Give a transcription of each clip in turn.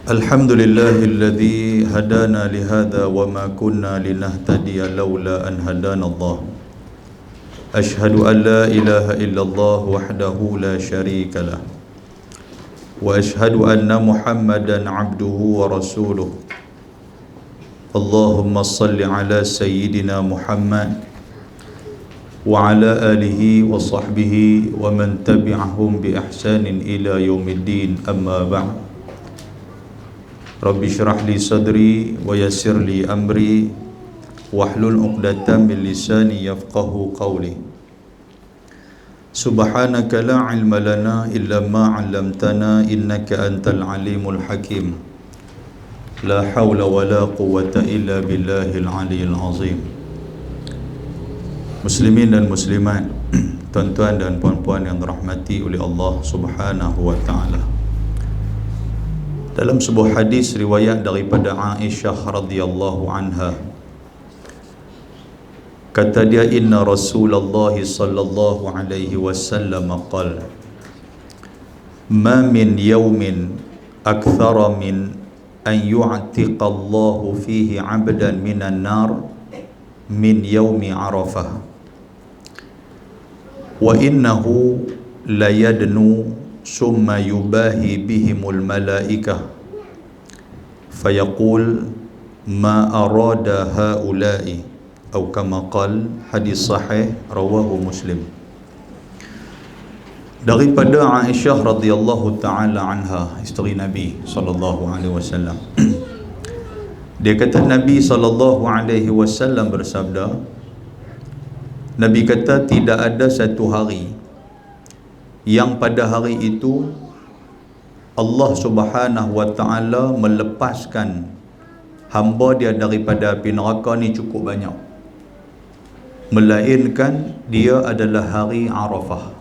Alhamdulillahilladzi hadana lihada wa ma kunna linahtadiya laula an hadana Allah. Ashhadu an la ilaha illallah wahdahu la syarika lah. Wa ashhadu anna Muhammadan abduhu wa rasuluh. Allahumma salli ala sayyidina Muhammad wa ala alihi wa sahbihi wa man tabi'ahum bi ihsanin ila yaumiddin, amma ba'd. Rabbi syrah li sadri wa yassir li amri wahlul 'uqdatam min lisani yafqahu qawli. Subhanaka la ilma lana illa ma 'allamtana innaka antal alimul hakim. La hawla wa la quwwata illa billahil aliyyil azim. Muslimin dan muslimat, tuan-tuan dan puan-puan yang dirahmati oleh Allah Subhanahu wa taala. Dalam sebuah hadis riwayat daripada Aisyah radhiyallahu anha, kata dia, inna Rasulullah sallallahu alaihi wasallam qala, ma min yawmin akthara min an yu'tiqa Allahu fihi 'abdan minan nar min yaumi Arafah, wa innahu la yadnu summa yubahi bihimul malaikah fayaqul ma arada haula'i, atau kama qal. Hadis sahih rawahu Muslim. Daripada Aisyah radhiyallahu taala anha, isteri Nabi sallallahu alaihi wasallam, dia kata Nabi sallallahu alaihi wasallam bersabda, Nabi kata tidak ada satu hari yang pada hari itu Allah Subhanahu wa taala melepaskan hamba dia daripada api neraka ni cukup banyak, melainkan dia adalah hari Arafah.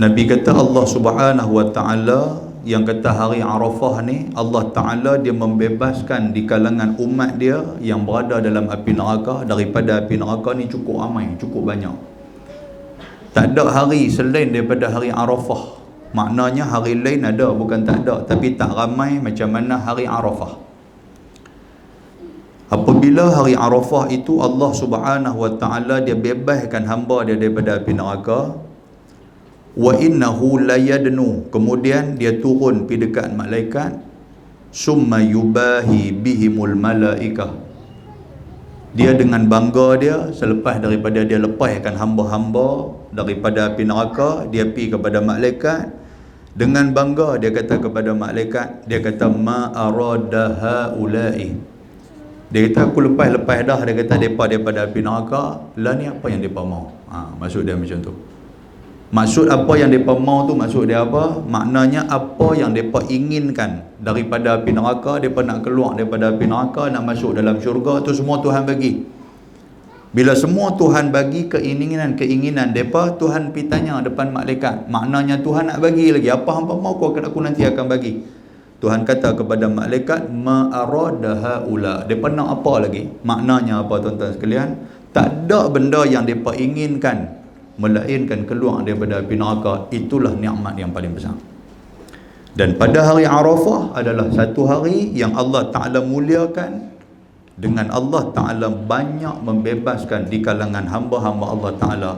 Nabi kata Allah Subhanahu wa taala yang kata hari Arafah ni, Allah Taala dia membebaskan di kalangan umat dia yang berada dalam api neraka daripada api neraka ni cukup ramai, cukup banyak. Tak ada hari selain daripada hari Arafah. Maknanya hari lain ada, bukan tak ada, tapi tak ramai macam mana hari Arafah. Apabila hari Arafah itu Allah Subhanahu wa taala dia bebaskan hamba dia daripada api neraka, wa innahu la yadnu, kemudian dia turun pergi dekat malaikat, summa yubahi bihimul malaikah, dia dengan bangga dia selepas daripada dia lepaskan hamba-hamba daripada api neraka, dia pergi kepada malaikat dengan bangga, dia kata kepada malaikat, dia kata ma arada haula'i, dia kata aku lepas dah, dia kata depa daripada api neraka, lah ni apa yang depa mau. Maksud dia macam tu. Maksud apa yang depa mau tu, maksud dia apa? Maknanya apa yang depa inginkan daripada api neraka, depa nak keluar daripada api neraka, nak masuk dalam syurga, tu semua Tuhan bagi. Bila semua Tuhan bagi keinginan depa, Tuhan pergi tanya depan malaikat, maknanya Tuhan nak bagi lagi, apa hangpa mau aku nanti akan bagi. Tuhan kata kepada malaikat, ma arada haula, depa nak apa lagi? Maknanya apa tuan-tuan sekalian? Tak ada benda yang depa inginkan melainkan keluar daripada api neraka. Itulah nikmat yang paling besar. Dan pada hari Arafah adalah satu hari yang Allah Ta'ala muliakan, dengan Allah Ta'ala banyak membebaskan di kalangan hamba-hamba Allah Ta'ala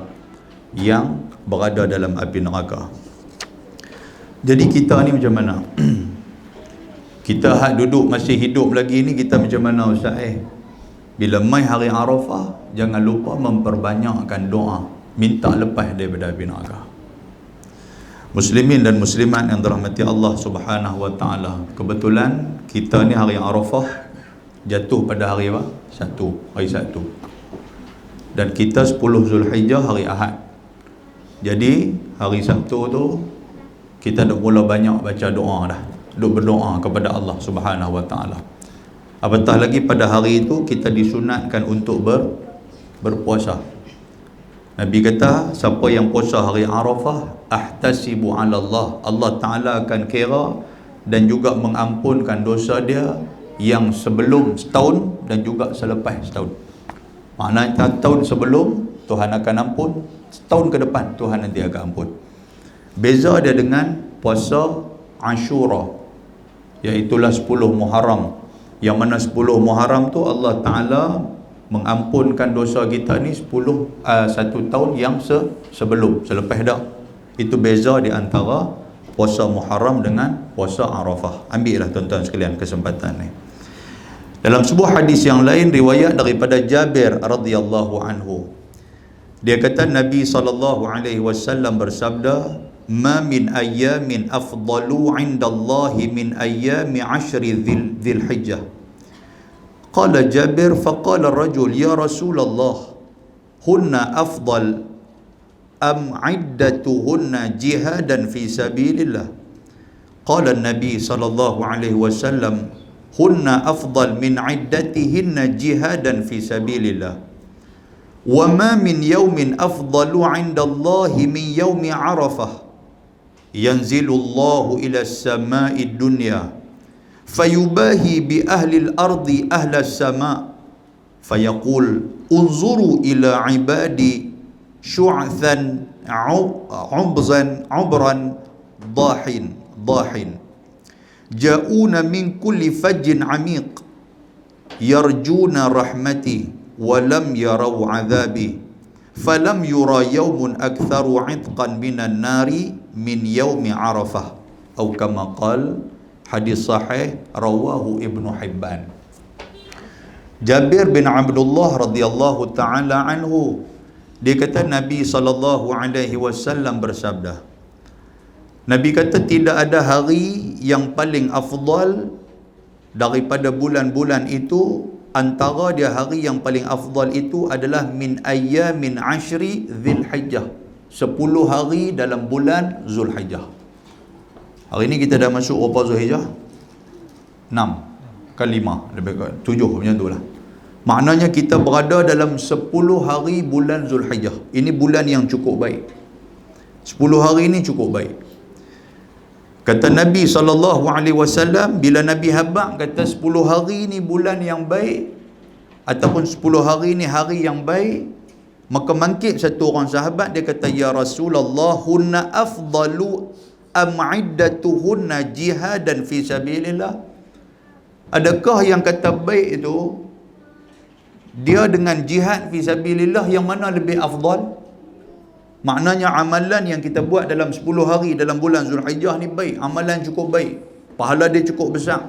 yang berada dalam api neraka. Jadi kita ni macam mana? Kita duduk masih hidup lagi ni, kita macam mana Ustaz? Bila mai hari Arafah, jangan lupa memperbanyakkan doa, minta lepas daripada api neraka. Muslimin dan muslimat yang dirahmati Allah Subhanahu wa taala, kebetulan kita ni hari Arafah jatuh pada hari apa? Hari Sabtu. Dan kita 10 Zulhijjah hari Ahad. Jadi hari Sabtu tu kita dah mula banyak baca doa dah, duk berdoa kepada Allah Subhanahu wa taala. Apatah lagi pada hari itu kita disunatkan untuk berpuasa. Nabi kata, siapa yang puasa hari Arafah, ahtasibu ala Allah, Allah Ta'ala akan kira dan juga mengampunkan dosa dia yang sebelum setahun dan juga selepas setahun. Maknanya tahun sebelum Tuhan akan ampun, setahun ke depan Tuhan nanti akan ampun. Beza dia dengan puasa Ashura, iaitulah 10 Muharram. Yang mana 10 Muharram tu Allah Ta'ala mengampunkan dosa kita ni 1 tahun yang sebelum, selepas dah. Itu beza di antara puasa Muharram dengan puasa Arafah. Ambillah tuan-tuan sekalian kesempatan ni. Dalam sebuah hadis yang lain riwayat daripada Jabir radhiyallahu anhu, dia kata Nabi SAW bersabda, "Ma min ayyamin afdalu 'indallahi min ayyami 'ashri dzil hijjah." Qala Jabir faqala ar-rajul ya Rasulullah, hunna afdal am 'iddatuhunna jihadan fi sabilillah? Qala an-nabi sallallahu alaihi wasallam, hunna afdal min 'iddatihinna jihadan fi sabilillah. Wa ma min yawmin afdalu 'indallahi min yawmi 'arafah. Yanzilullahu ila as-sama'i ad-dunya fayubahi bi ahli al-ardi ahla as-sama' fayaqul unzuru ila 'ibadi syu'than 'ubran dahin ja'una min kulli fajjin 'amiq yarjuna rahmati wa lam yarau 'adhabi falam yura yawmun aktharu 'itqan minan nari min yaumi Arafah atau kama qala. Hadis sahih rawahu Ibnu Hibban. Jabir bin Abdullah radhiyallahu taala anhu, dia kata Nabi SAW bersabda, Nabi kata tidak ada hari yang paling afdal daripada bulan-bulan itu. Antara dia hari yang paling afdal itu adalah min ayyamin 'ashri dzilhijjah, 10 hari dalam bulan Zulhijjah. Hari ni kita dah masuk berapa Zulhijjah? 6 ke 5, lebih kurang 7 macam tu lah. Maknanya kita berada dalam 10 hari bulan Zulhijjah. Ini bulan yang cukup baik. 10 hari ni cukup baik. Kata Nabi SAW, bila Nabi habaq kata 10 hari ni bulan yang baik, ataupun 10 hari ni hari yang baik, maka mangkit satu orang sahabat, dia kata, ya Rasulullah, hunna afdalu am iddatuhunna jihadan fi sabilillah? Adakah yang kata baik itu dia dengan jihad fi sabilillah, yang mana lebih afdal? Maknanya amalan yang kita buat dalam 10 hari dalam bulan Zulhijjah ni baik, amalan cukup baik, pahala dia cukup besar.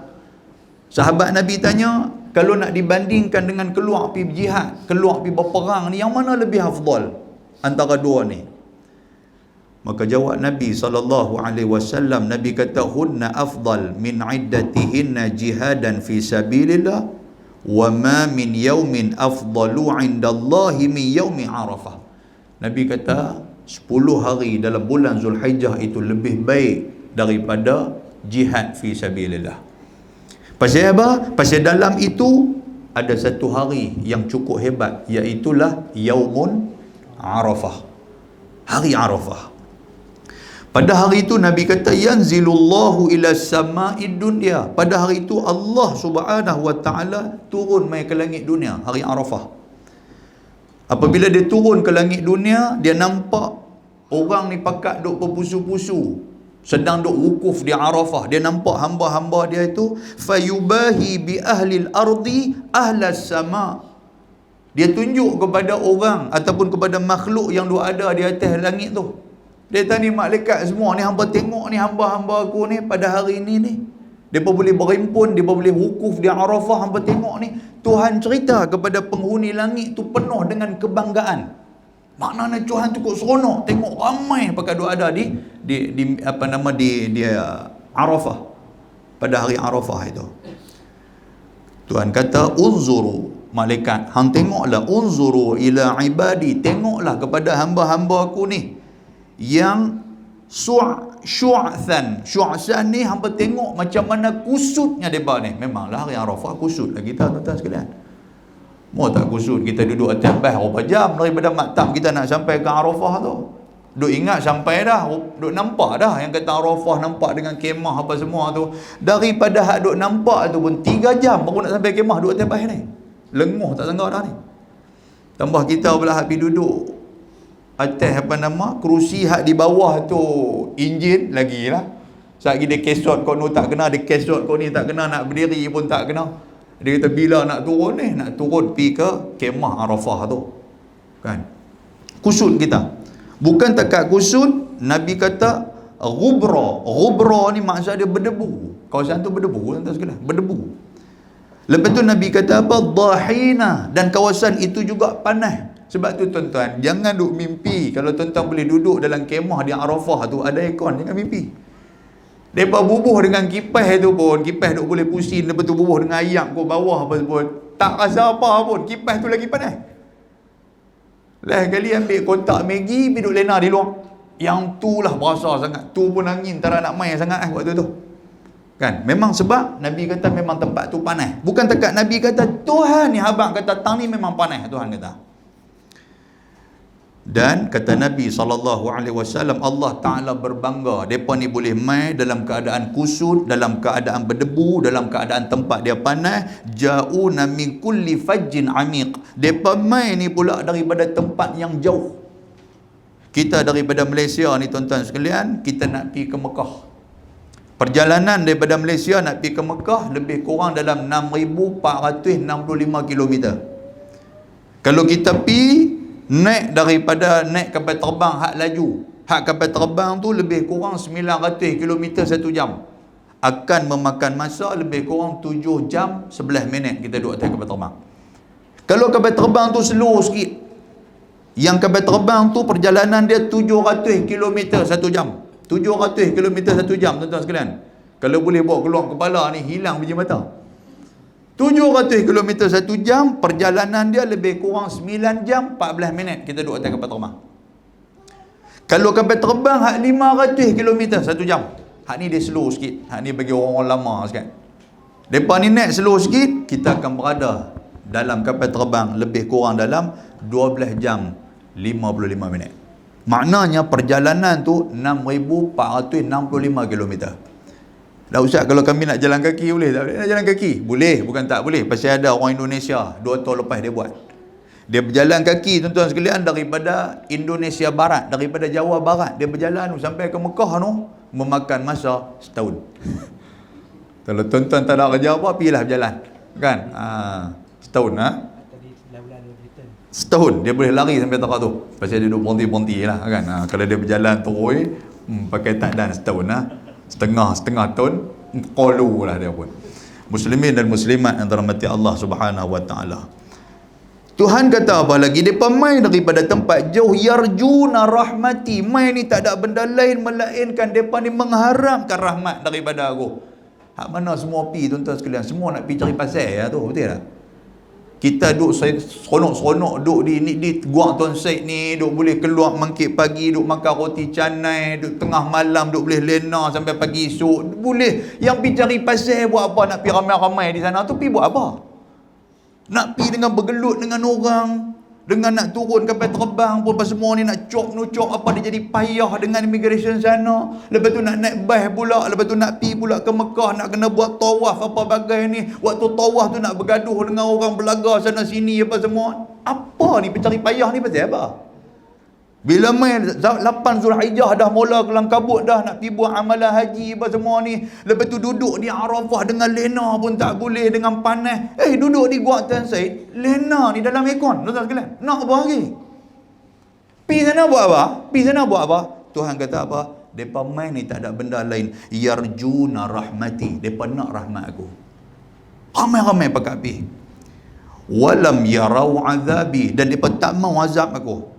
Sahabat Nabi tanya, kalau nak dibandingkan dengan keluar pergi jihad, keluar pergi berperang ni, yang mana lebih afdal antara dua ni? Maka jawab Nabi SAW, Nabi kata, hunna afdal min iddatihinna jihadan fi sabilillah wa ma min yawmin afdalu indallahi min yawmi Arafah. Nabi kata 10 hari dalam bulan Zulhijjah itu lebih baik daripada jihad fi sabilillah. Pasal apa? Pasal dalam itu ada satu hari yang cukup hebat, iaitulah Yaumun Arafah, hari Arafah. Pada hari itu Nabi kata, yanzilullahu ila sama'id dunya. Pada hari itu Allah Subhanahu wa taala turun mai ke langit dunia, hari Arafah. Apabila dia turun ke langit dunia, dia nampak orang ni pakat duk berpusu-pusu, sedang duk wukuf di Arafah. Dia nampak hamba-hamba dia itu, fayubahi bi ahlil ardi ahlas sama'. Dia tunjuk kepada orang ataupun kepada makhluk yang duk ada di atas langit tu. Dia tanya malaikat semua ni, hamba tengok ni hamba-hamba aku ni pada hari ini ni. Mereka boleh berimpun, mereka boleh wukuf di Arafah, hamba tengok ni. Tuhan cerita kepada penghuni langit tu penuh dengan kebanggaan. Maknanya Tuhan tu kok seronok tengok ramai pakai duk ada di Arafah pada hari Arafah itu. Tuhan kata, unzuru, malaikat, hang tengoklah, unzuru ila ibadi, tengoklah kepada hamba-hamba aku ni yang syu'than ni, hamba tengok macam mana kusutnya mereka ni. Memanglah hari Arafah kusut lah kita, tuan-tuan sekalian. Mau tak kusut kita duduk atas bas berapa jam daripada maktab kita nak sampai ke Arafah tu. Duk ingat sampai dah, duk nampak dah yang kata Arafah, nampak dengan kemah apa semua tu. Daripada hak duk nampak tu pun 3 jam baru nak sampai kemah duk atas bas ni. Lenguh tak sangka dah ni. Tambah kita pula habis duduk atas kerusi hak di bawah tu enjin lagi lah. Satgi dia kesot kau ni tak kena, dia kesot kau ni tak kena, nak berdiri pun tak kena. Dia kata bila nak turun ni, nak turun pergi ke kemah Arafah tu. Kan? Kusut kita. Bukan takat kusut, Nabi kata ghubra. Ghubra ni maksud dia berdebu. Kawasan tu berdebu, tuan-tuan sekalian, berdebu. Lepas tu Nabi kata apa? Dhahina. Dan kawasan itu juga panas. Sebab tu tuan-tuan, jangan duk mimpi. Kalau tuan-tuan boleh duduk dalam kemah di Arafah tu, ada aircon, jangan mimpi. Mereka bubuh dengan kipas tu pun, kipas duk boleh pusing, lepas tu bubuh dengan ayam ke bawah apa pun, tak rasa apa pun, kipas tu lagi panas. Lain kali ambil kotak Maggi, pergi duk lena di luar. Yang tu lah berasa sangat. Tu pun angin tak nak main sangat waktu tu. Kan? Memang sebab Nabi kata memang tempat tu panas. Bukan dekat Nabi kata, Tuhan ni habang kata tang ni memang panas, Tuhan kata. Dan kata Nabi SAW, Allah Ta'ala berbangga, mereka ni boleh main dalam keadaan kusut, dalam keadaan berdebu, dalam keadaan tempat dia panas. Ja'una min kulli fajjin amiq. Mereka main ni pula daripada tempat yang jauh. Kita daripada Malaysia ni tuan-tuan sekalian, kita nak pergi ke Mekah. Perjalanan daripada Malaysia nak pergi ke Mekah lebih kurang dalam 6,465 km. Kalau kita pergi naik kapal terbang hak laju, hak kapal terbang tu lebih kurang 900 km 1 jam, akan memakan masa lebih kurang 7 jam 11 minit kita duduk atas kapal terbang. Kalau kapal terbang tu slow sikit, yang kapal terbang tu perjalanan dia 700 km 1 jam, 700 km 1 jam tuan-tuan sekalian. Kalau boleh bawa keluar kepala ni hilang biji mata. 700 km 1 jam, perjalanan dia lebih kurang 9 jam 14 minit kita duduk atas kapal terbang. Kalau kapal terbang hak 500 km 1 jam, hak ni dia slow sikit, hak ni bagi orang lama sikit. Depa ni naik slow sikit, kita akan berada dalam kapal terbang lebih kurang dalam 12 jam 55 minit. Maknanya perjalanan tu 6,465 km. Dah Ustaz, kalau kami nak jalan kaki boleh tak? Nak jalan kaki? Boleh, bukan tak boleh. Pasal ada orang Indonesia 2 tahun lepas dia buat. Dia berjalan kaki tuan-tuan sekalian daripada Indonesia Barat, daripada Jawa Barat. Dia berjalan sampai ke Mekah tu memakan masa setahun. Kalau tuan-tuan tak ada kerja apa, pergilah berjalan. Kan? Setahun. Setahun dia boleh lari sampai tempat tu. Pasal dia duduk ponti-ponti lah kan. Kalau dia berjalan terus pakai takdan setahun setengah tahun qalu lah dia pun. Muslimin dan muslimat yang dirahmati Allah Subhanahu wa taala. Tuhan kata apa lagi? Depa main daripada tempat jauh, yarjuna rahmati. Main ni tak ada benda lain melainkan depa ni mengharapkan rahmat daripada aku. Hak mana semua pi tuan-tuan sekalian, semua nak pi cari pasal ya tu, betul tak? Kita duk seronok-seronok duk di Gua Tuan Syed ni, duk boleh keluar mangkit pagi, duk makan roti canai, duk tengah malam duk boleh lena sampai pagi esok. Boleh yang pergi cari pasal buat apa? Nak pergi ramai-ramai di sana tu pergi buat apa? Nak pergi dengan bergelut dengan orang, dengan nak turun kapal terbang pun semua ni nak cop apa, dia jadi payah dengan immigration sana. Lepas tu nak naik bas pula, lepas tu nak pergi pula ke Mekah, nak kena buat tawaf apa bagai ni. Waktu tawaf tu nak bergaduh dengan orang belaga sana sini apa semua. Apa ni pencari payah ni pasal apa? Bila main 8 Zulhijjah dah mula kelang kabut dah nak pergi buat amalan haji apa semua ni. Lepas tu duduk di Arafah dengan lena pun tak boleh, dengan panas. Duduk di Gua Tuan Syed, lena ni dalam aircon. Tuan-tuan sekalian, nak apa lagi? Pergi sana buat apa? Pergi sana buat apa? Tuhan kata apa? Depa main ni tak ada benda lain. Yarjuna rahmati. Depa nak rahmat aku. Ramai-ramai pakat pergi. Walam yarau azabi. Dan depa tak mau azab aku.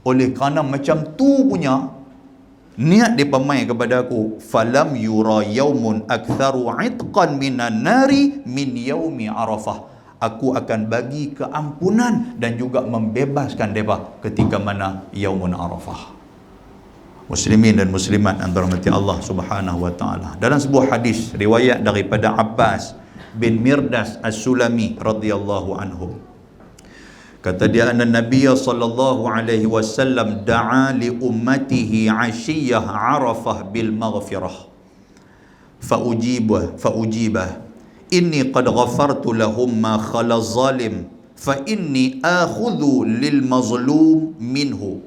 Oleh kerana macam tu punya niat dia pemain kepada aku, falam yura yaumun aktsaru itqan minan nari min yaumi Arafah. Aku akan bagi keampunan dan juga membebaskan mereka ketika mana yaumun Arafah. Muslimin dan muslimat yang dirahmati Allah Subhanahu wa taala. Dalam sebuah hadis riwayat daripada Abbas bin Mirdas As-Sulami radhiyallahu anhu, kata dia, anna Nabiy sallallahu alaihi wasallam da'a li ummatihi 'ashiyah Arafah bil maghfirah fa'ujibah inni qad ghafartu lahum ma khala zalim fa inni akhudhu lil mazlum minhu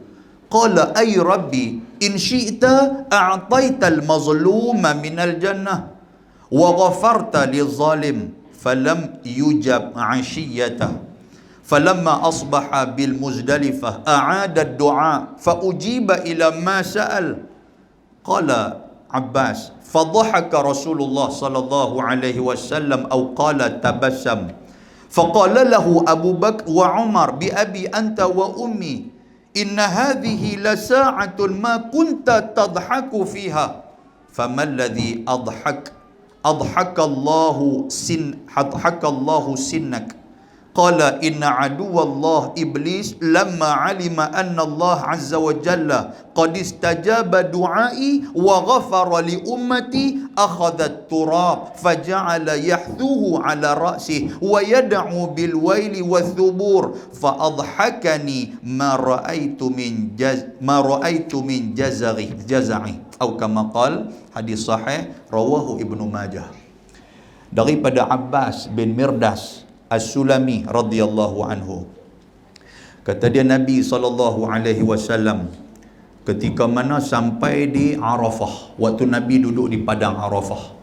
Qala ay rabbi in syi'ta a'taita al-mazluma minal jannah wa ghafarta lizalim falam yujab 'ashiyata falamma asbaha bil muzdalifah a'ada ad-du'a fa ujiba ila ma sa'al. Qala Abbas fadhahaka Rasulullah sallallahu alaihi wasallam aw qala tabassam faqala lahu Abu Bakr wa Umar bi abi anta wa ummi inna hadhihi la sa'atun ma kunta tadhaku fiha faman alladhi adhaka Allahu sinnak. Qala inna aduwallah iblis lamma alima anna Allah azza wa jalla qad istajaba du'ai wa ghafara li ummati akhadha at-turab faja'ala yahthuhu ala ra'sihi wa yad'u bil waili wath-thubur fa adhakani ma ra'aitu min jaza'i atau kama qala. Hadis sahih rawahu Ibnu Majah daripada Abbas bin Mirdas As-Sulami radhiyallahu anhu. Kata dia Nabi SAW ketika mana sampai di Arafah, waktu Nabi duduk di padang Arafah,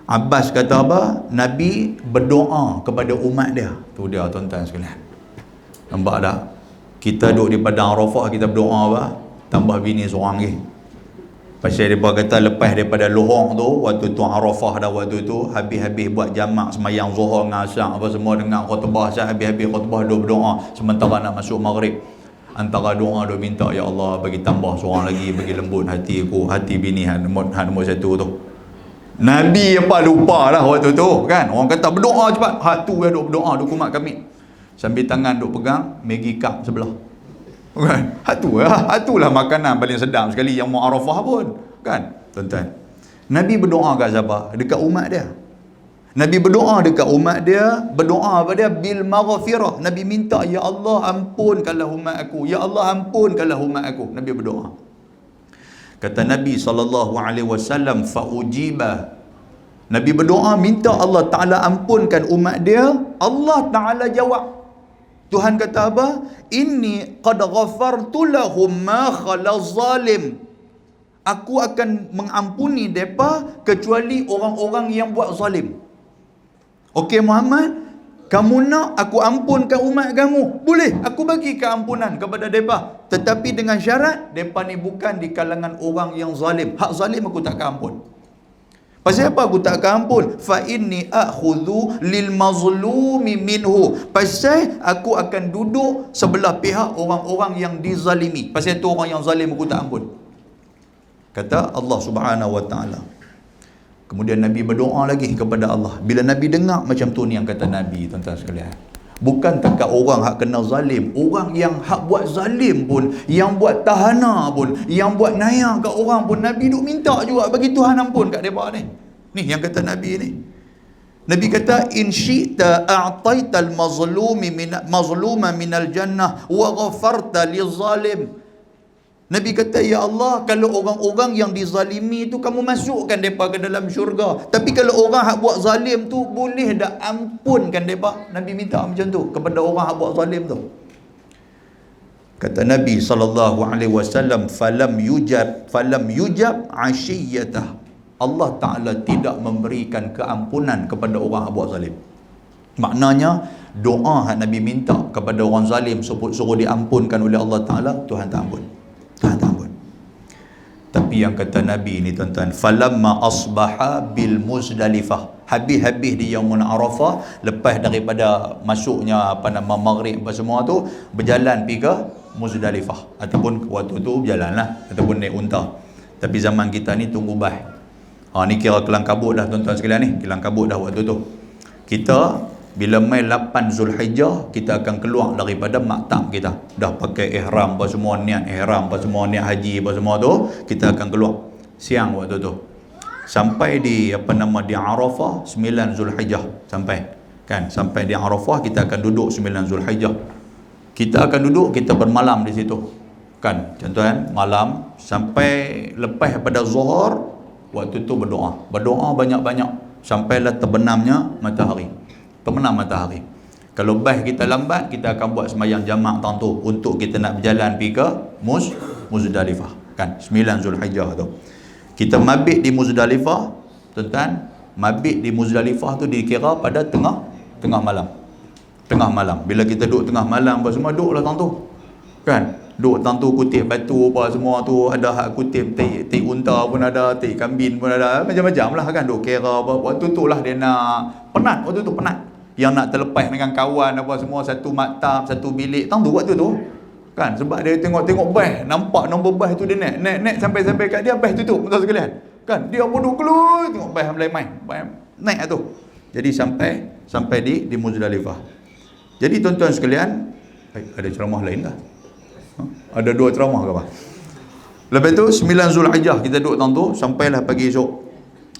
Abbas kata apa? Nabi berdoa kepada umat dia. Tu dia tuan-tuan sekalian. Nampak tak? Kita duduk di padang Arafah, kita berdoa apa? Tambah bini seorang lagi. Pasal mereka kata lepas daripada lohong tu, waktu tu Arafah dah, waktu tu habis-habis buat jamak semayang zuhur dengan asar apa semua dengan khutbah, habis-habis khutbah duk berdoa sementara nak masuk maghrib. Antara doa duk minta, ya Allah bagi tambah seorang lagi, bagi lembut hati aku, hati bini nombor satu tu. Nabi apa lupa lah waktu tu kan. Orang kata berdoa cepat, hak tu yang duk berdoa, duk kumat kami sambil tangan duk pegang Maggi cup sebelah. Kan? Hatulah makanan paling sedap sekali yang mau Arafah pun. Kan? Tuan-tuan. Nabi berdoa kat siapa? Dekat umat dia. Nabi berdoa dekat umat dia, berdoa pada bil maghfirah. Nabi minta, ya Allah ampunkanlah umat aku. Ya Allah ampunkanlah umat aku. Nabi berdoa. Kata Nabi SAW, fa ujiba. Nabi berdoa minta Allah Ta'ala ampunkan umat dia. Allah Ta'ala jawab. Tuhan kata apa? Inni qad ghafartu lahum ma khala zalim. Aku akan mengampuni mereka kecuali orang-orang yang buat zalim. Okey Muhammad, kamu nak aku ampunkan umat kamu? Boleh, aku bagi keampunan kepada mereka. Tetapi dengan syarat, mereka ni bukan di kalangan orang yang zalim. Hak zalim aku tak ampun. Pasal apa aku tak ampun? Fa inni akhudhu lil mazlumi minhu. Pasal aku akan duduk sebelah pihak orang-orang yang dizalimi. Pasal itu orang yang zalim aku tak ampun. Kata Allah Subhanahu wa taala. Kemudian Nabi berdoa lagi kepada Allah. Bila Nabi dengar macam tu ni yang kata Nabi, tuan-tuan sekalian. Bukan takat orang hak kena zalim, orang yang hak buat zalim pun, yang buat tahana pun, yang buat nayang kat orang pun, Nabi duk minta juga bagi Tuhan ampun kat mereka ni. Ni yang kata Nabi ni. Nabi kata in syi'ta a'taital mazluma minal jannah wa ghafarta lizalim. Nabi kata, ya Allah, kalau orang-orang yang dizalimi tu kamu masukkan mereka ke dalam syurga. Tapi kalau orang hak buat zalim tu, boleh dah ampunkan mereka. Nabi minta macam tu kepada orang hak buat zalim tu. Kata Nabi SAW, falam yujab ashiyatah. Allah Ta'ala tidak memberikan keampunan kepada orang hak buat zalim. Maknanya, doa hak Nabi minta kepada orang zalim suruh diampunkan oleh Allah Ta'ala, Tuhan tak ampun. Tuhan tak ampun. Tapi yang kata Nabi ni tuan-tuan, falamma asbaha bil muzdalifah, habis-habis di Yaumul Arafah, lepas daripada masuknya maghrib apa semua tu, berjalan pergi ke Muzdalifah, ataupun waktu tu berjalan lah, ataupun naik unta. Tapi zaman kita ni tunggu bah. Ni kira kelang kabut dah tuan-tuan sekalian ni, kelang kabut dah waktu tu. Kita bila mai 8 Zulhijjah, kita akan keluar daripada maktab kita. Dah pakai ihram apa semua, niat ihram apa semua, niat haji apa semua tu, kita akan keluar siang waktu tu. Sampai di di Arafah 9 Zulhijjah sampai. Kan? Sampai di Arafah kita akan duduk 9 Zulhijjah. Kita akan duduk, kita bermalam di situ. Kan? Tuan-tuan, malam sampai lepas pada zuhur, waktu tu berdoa. Berdoa banyak-banyak sampailah terbenamnya matahari. Terbenam matahari. Kalau bah kita lambat, kita akan buat sembahyang jamak tang tu untuk kita nak berjalan pergi ke Muzdalifah. Kan 9 Zulhijjah tu. Kita mabit di Muzdalifah, tuan-tuan, mabit di Muzdalifah tu dikira pada tengah malam. Tengah malam. Bila kita duduk tengah malam apa semua, duduklah tang tu. Kan? Duduk tang tu kutip batu apa semua tu, ada hak kutip tai unta pun ada, tai kambing pun ada, macam-macam lah kan. Duduk kira apa. Waktu tu lah dia nak penat, waktu tu penat. Yang nak terlepas dengan kawan apa semua, satu maktab, satu bilik, tang tu waktu tu. Kan, sebab dia tengok bas, nampak nombor bas tu dia naik sampai kat dia, bas tutup, tuan sekalian. Kan, dia pun duduk keluar tengok bas mulai main, naik tu. Jadi sampai di Muzdalifah. Jadi tuan-tuan sekalian, ada ceramah lain dah. Ada 2 ceramah ke apa? Lepas tu 9 Zulhijjah kita duduk tang tu sampailah pagi esok.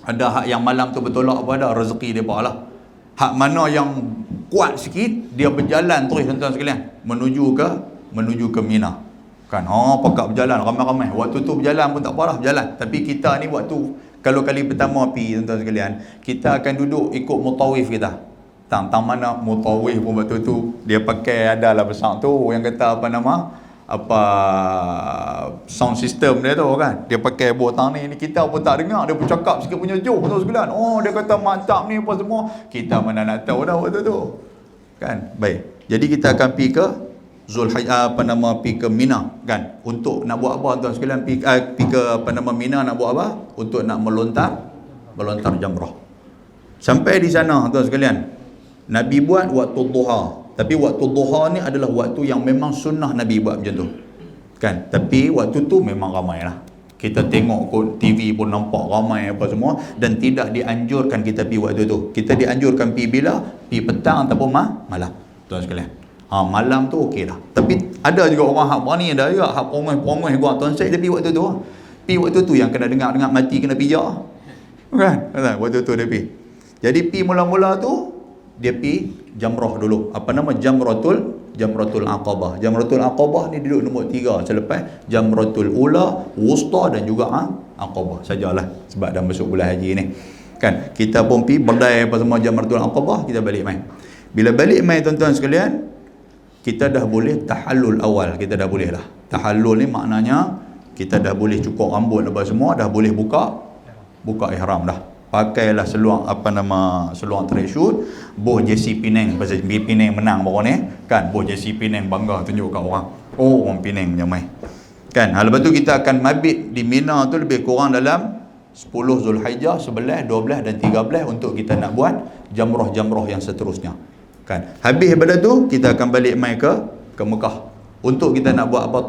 Ada hak yang malam tu bertolak pada rezeki depa lah. Hak mana yang kuat sikit, dia berjalan terus tuan-tuan sekalian menuju ke Mina. Kan, pakak berjalan ramai-ramai. Waktu tu berjalan pun tak apalah, berjalan. Tapi kita ni waktu kalau kali pertama pergi tuan-tuan sekalian, kita akan duduk ikut mutawif kita. Tang mana mutawif pun waktu tu dia pakai adalah besar tu yang kata sound system dia tu kan. Dia pakai botang ni kita pun tak dengar, dia pun cakap sikit punya jauh tuan sekalian. Dia kata mantap ni apa semua. Kita mana nak tahu dah waktu tu. Kan? Baik. Jadi kita akan pergi ke Zulhijjah pergi ke Mina kan, untuk nak buat apa tuan sekalian? Pergi ke Mina nak buat apa? Untuk nak melontar jamrah. Sampai di sana tuan sekalian, Nabi buat waktu duha. Tapi waktu duha ni adalah waktu yang memang sunnah Nabi buat macam tu. Kan? Tapi waktu tu memang ramai lah. Kita tengok kot TV pun nampak ramai apa semua, dan tidak dianjurkan kita pergi waktu tu. Kita dianjurkan pergi bila? Pergi petang ataupun malam. Tuan sekalian. Malam tu okey dah. Tapi ada juga orang hak berani, ada juga hak pongoi gua tuan saya pergi waktu tu. Pergi waktu tu yang kena dengar mati kena pijak. Kan? Waktu tu dia pergi. Jadi pergi mula-mula tu dia pergi jamrah dulu. Jamratul Aqabah. Jamratul Aqabah ni duduk nombor 3 selepas Jamratul Ula, Wusta dan juga Aqabah. Sajalah sebab dah masuk bulan haji ni. Kan? Kita pun pergi berdai apa semua Jamratul Aqabah, kita balik mai. Bila balik mai tuan-tuan sekalian, kita dah boleh tahallul awal. Kita dah boleh lah. Tahallul ni maknanya kita dah boleh cukur rambut apa semua, dah boleh buka ihram dah. Pakailah seluar tracksuit, boh jersey Penang, pasal Penang menang baru ni kan, boh jersey Penang bangga tunjuk kat orang. Orang Penang macam mai. Kan? Lepas tu kita akan mabit di Mina tu lebih kurang dalam 10 Zulhijjah, 11, 12 dan 13 untuk kita nak buat jamrah-jamrah yang seterusnya. Kan? Habis daripada tu kita akan balik mai ke Mekah untuk kita nak buat apa?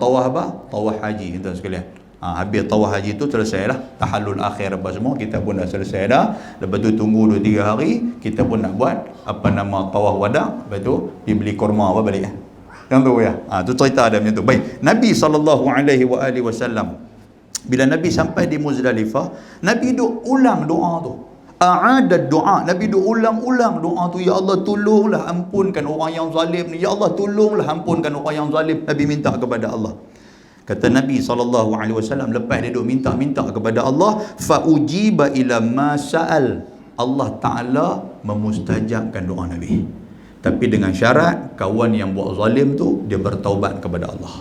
Tawaf haji tuan sekalian. Habis tawaf haji tu selesai lah, tahallul akhir apa semua kita pun dah selesai dah. Lepas tu tunggu 2-3 hari kita pun nak buat tawaf wada'. Lepas tu pergi beli kurma balik yang tu ya. Tu cerita ada macam tu. Baik, Nabi SAW bila Nabi sampai di Muzdalifah, Nabi duk ulang doa tu. A'adad doa, Nabi duk ulang-ulang doa tu. Ya Allah, tolonglah ampunkan orang yang zalim ni. Ya Allah, tolonglah ampunkan orang yang zalim. Nabi minta kepada Allah. Kata Nabi SAW, lepas dia duk minta kepada Allah, fa'ujiba ila ma sa'al. Allah Ta'ala memustajabkan doa Nabi. Tapi dengan syarat, kawan yang buat zalim tu dia bertaubat kepada Allah.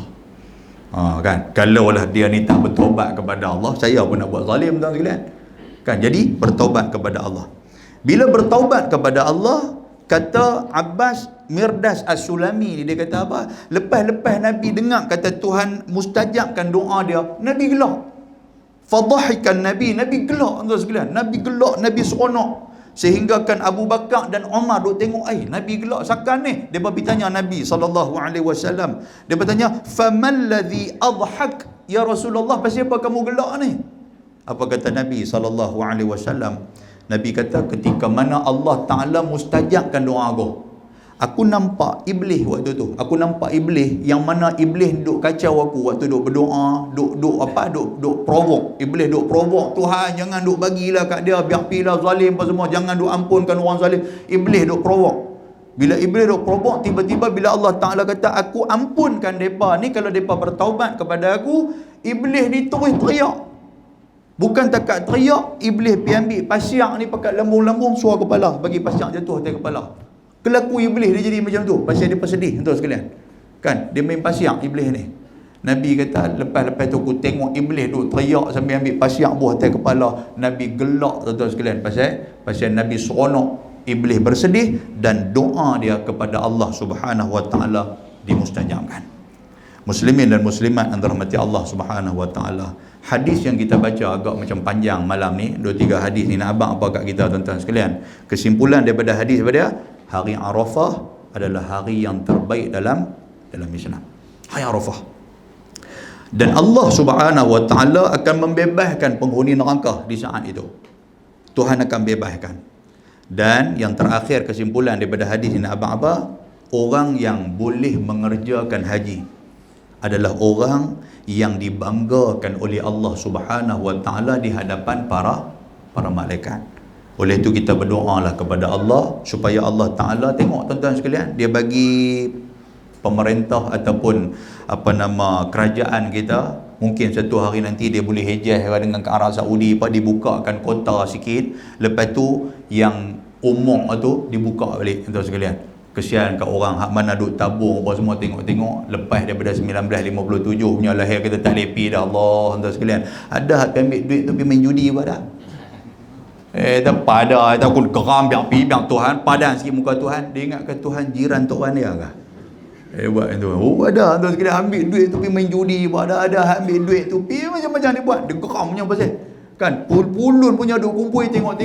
Kan? Kalaulah dia ni tak bertaubat kepada Allah, saya pun nak buat zalim tuan sekalian. Kan? Jadi bertaubat kepada Allah. Bila bertaubat kepada Allah, kata Abbas Mirdas As-Sulami, dia kata apa? Lepas Nabi dengar kata Tuhan mustajabkan doa dia, Nabi gelak. Fadhahikan Nabi gelak tuan sekalian. Nabi gelak, Nabi seronok. Sehingga kan Abu Bakar dan Umar duk tengok, Nabi gelak sakan ni. Dia pergi tanya Nabi SAW. Dia bertanya, "Famal ladzi adhak ya Rasulullah?" Pasal apa kamu gelak ni? Apa kata Nabi SAW? Nabi kata, ketika mana Allah Ta'ala mustajabkan doa aku nampak iblis waktu tu. Aku nampak iblis, yang mana iblis duk kacau aku waktu duk berdoa, duk provoke. Iblis duk provoke, Tuhan jangan duk bagilah kat dia, biar pilah zalim apa semua, jangan duk ampunkan orang zalim. Iblis duk provoke. Bila iblis duk provoke, tiba-tiba bila Allah Ta'ala kata aku ampunkan mereka ni, kalau mereka bertaubat kepada aku, iblis ni terus teriak. Bukan takat teriak, iblis pergi ambil pasiak ni pakai lambung-lambung, suar kepala, bagi pasiak jatuh atas kepala. Kelaku iblis dia jadi macam tu, pasal dia bersedih tuan sekalian. Kan? Dia main pasiak iblis ni. Nabi kata lepas tu aku tengok iblis duk teriak sambil ambil pasiak buah atas kepala. Nabi gelak tuan-tuan sekalian pasal Nabi seronok, iblis bersedih dan doa dia kepada Allah Subhanahu wa taala dimustajabkan. Muslimin dan muslimat yang dirahmati Allah Subhanahu wa taala. Hadis yang kita baca agak macam panjang malam ni, 2-3 hadis ni nak abang apa kat kita tuan-tuan sekalian. Kesimpulan daripada hadis pada hari Arafah adalah hari yang terbaik dalam Islam. Hari Arafah. Dan Allah Subhanahu wa taala akan membebaskan penghuni neraka di saat itu. Tuhan akan bebaskan. Dan yang terakhir kesimpulan daripada hadis ini apa? Orang yang boleh mengerjakan haji adalah orang yang dibanggakan oleh Allah Subhanahu wa taala di hadapan para malaikat. Oleh itu kita berdoalah kepada Allah supaya Allah taala tengok tuan-tuan sekalian, dia bagi pemerintah ataupun kerajaan kita, mungkin satu hari nanti dia boleh hejah dengan ke Arab Saudi, dibukakan kota sikit, lepas tu yang umum tu dibuka balik tuan sekalian. Kesian kat orang hak mana duk tabung apa semua, tengok lepas daripada 1957 punya lahir kita tak lepi dah Allah tuan sekalian. Ada hak ambil duit tu pergi main judi apa dah. Tak pada aku geram biar Tuhan padan sikit muka Tuhan, dia ingatkan Tuhan jiran tok mana dia kah? Buat tu. Ada tuan sekalian ambil duit tu pergi main judi, ada ambil duit tu pergi macam-macam dia buat. Dia geram punya pasal. Kan pulun punya duk kumpul tengok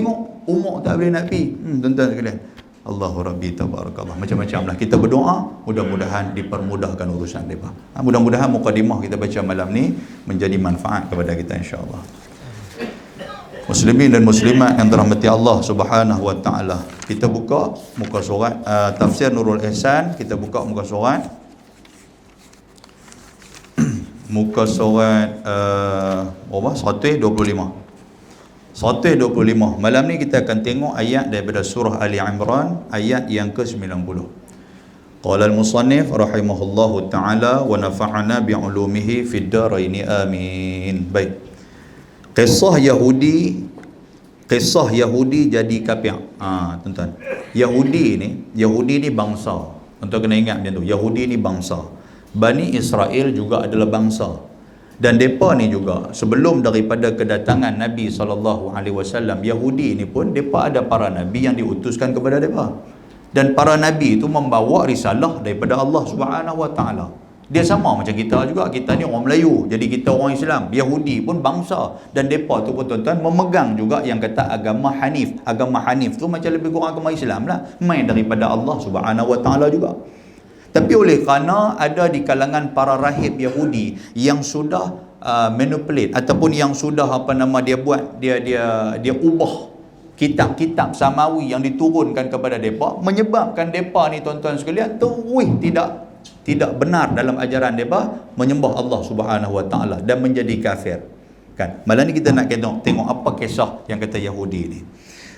umur tak boleh nak pi. Tuan-tuan sekalian. Allahu Rabbi tabarakallah. Macam-macam lah. Kita berdoa mudah-mudahan dipermudahkan urusan mereka. Mudah-mudahan mukadimah kita baca malam ni menjadi manfaat kepada kita insya-Allah. Muslimin dan muslimat yang dirahmati Allah Subhanahu wa taala. Kita buka muka surat tafsir Nurul Ihsan, kita buka muka surat muka surat 125. 125. Malam ni kita akan tengok ayat daripada surah Ali Imran ayat yang ke-90. Qala al-musannif rahimahullahu taala wa nafa'ana bi'ulumihi fid dharain amin. Baik. Kisah Yahudi jadi kafir. Tuan-tuan. Yahudi ni bangsa. Tuan-tuan kena ingat macam tu. Yahudi ni bangsa. Bani Israel juga adalah bangsa. Dan depa ni juga sebelum daripada kedatangan Nabi SAW, Yahudi ni pun depa ada para nabi yang diutuskan kepada depa. Dan para nabi itu membawa risalah daripada Allah Subhanahu wa taala. Dia sama macam kita juga. Kita ni orang Melayu, jadi kita orang Islam. Yahudi pun bangsa. Dan mereka tu pun tuan-tuan memegang juga yang kata agama Hanif. Agama Hanif tu macam lebih kurang agama Islam lah, main daripada Allah Subhanahu wa taala juga. Tapi oleh kerana ada di kalangan para rahib Yahudi yang sudah manipulate ataupun yang sudah dia buat, dia ubah kitab-kitab samawi yang diturunkan kepada mereka, menyebabkan mereka ni tuan-tuan sekalian tidak benar dalam ajaran mereka, menyembah Allah Subhanahu wa taala dan menjadi kafir. Kan? Malam ni kita nak tengok apa kisah yang kata Yahudi ni.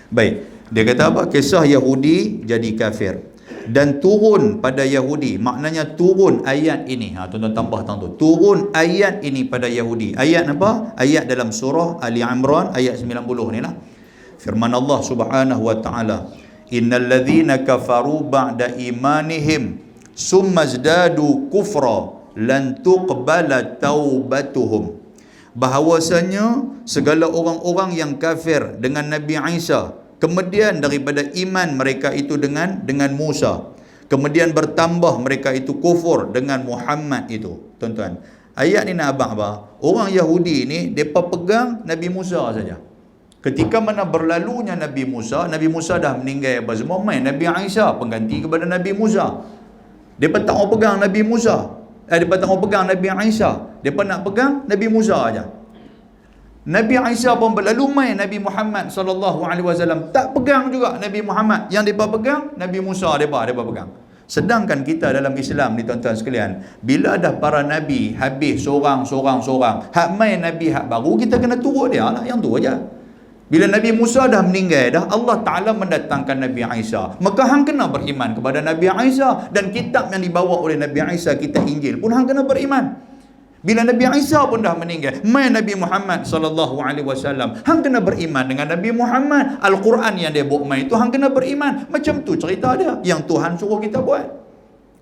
Baik, dia kata apa? Kisah Yahudi jadi kafir dan turun pada Yahudi. Maknanya turun ayat ini. Tuan-tuan tambah tu. Turun ayat ini pada Yahudi. Ayat apa? Ayat dalam surah Ali Imran ayat 90 ni lah. Firman Allah Subhanahu wa taala, "Innal ladzina kafaru ba'da imanihim summa zdadu kufra lan tuqbala taubatuhum." Bahawasanya segala orang-orang yang kafir dengan Nabi Isa, kemudian daripada iman mereka itu dengan Musa, kemudian bertambah mereka itu kufur dengan Muhammad itu. Tuan-tuan, ayat ni nak abang apa? Orang Yahudi ni depa pegang Nabi Musa saja. Ketika mana berlalunya Nabi Musa dah meninggal apa semua, main Nabi Isa pengganti kepada Nabi Musa. Depa tak mau pegang Nabi Musa. Depa tak mau pegang Nabi Isa. Depa nak pegang Nabi Musa aja. Nabi Isa pun berlalu, main Nabi Muhammad SAW tak pegang juga Nabi Muhammad. Yang depa pegang Nabi Musa, depa pegang. Sedangkan kita dalam Islam ni tuan-tuan sekalian, bila dah para nabi habis seorang, hak main nabi hak baru kita kena turut dia lah, yang tu aja. Bila Nabi Musa dah meninggal dah, Allah Ta'ala mendatangkan Nabi Isa, maka hang kena beriman kepada Nabi Isa. Dan kitab yang dibawa oleh Nabi Isa, kitab Injil pun hang kena beriman. Bila Nabi Isa pun dah meninggal, main Nabi Muhammad SAW, hang kena beriman dengan Nabi Muhammad. Al-Quran yang dia buat main itu hang kena beriman. Macam tu cerita dia yang Tuhan suruh kita buat.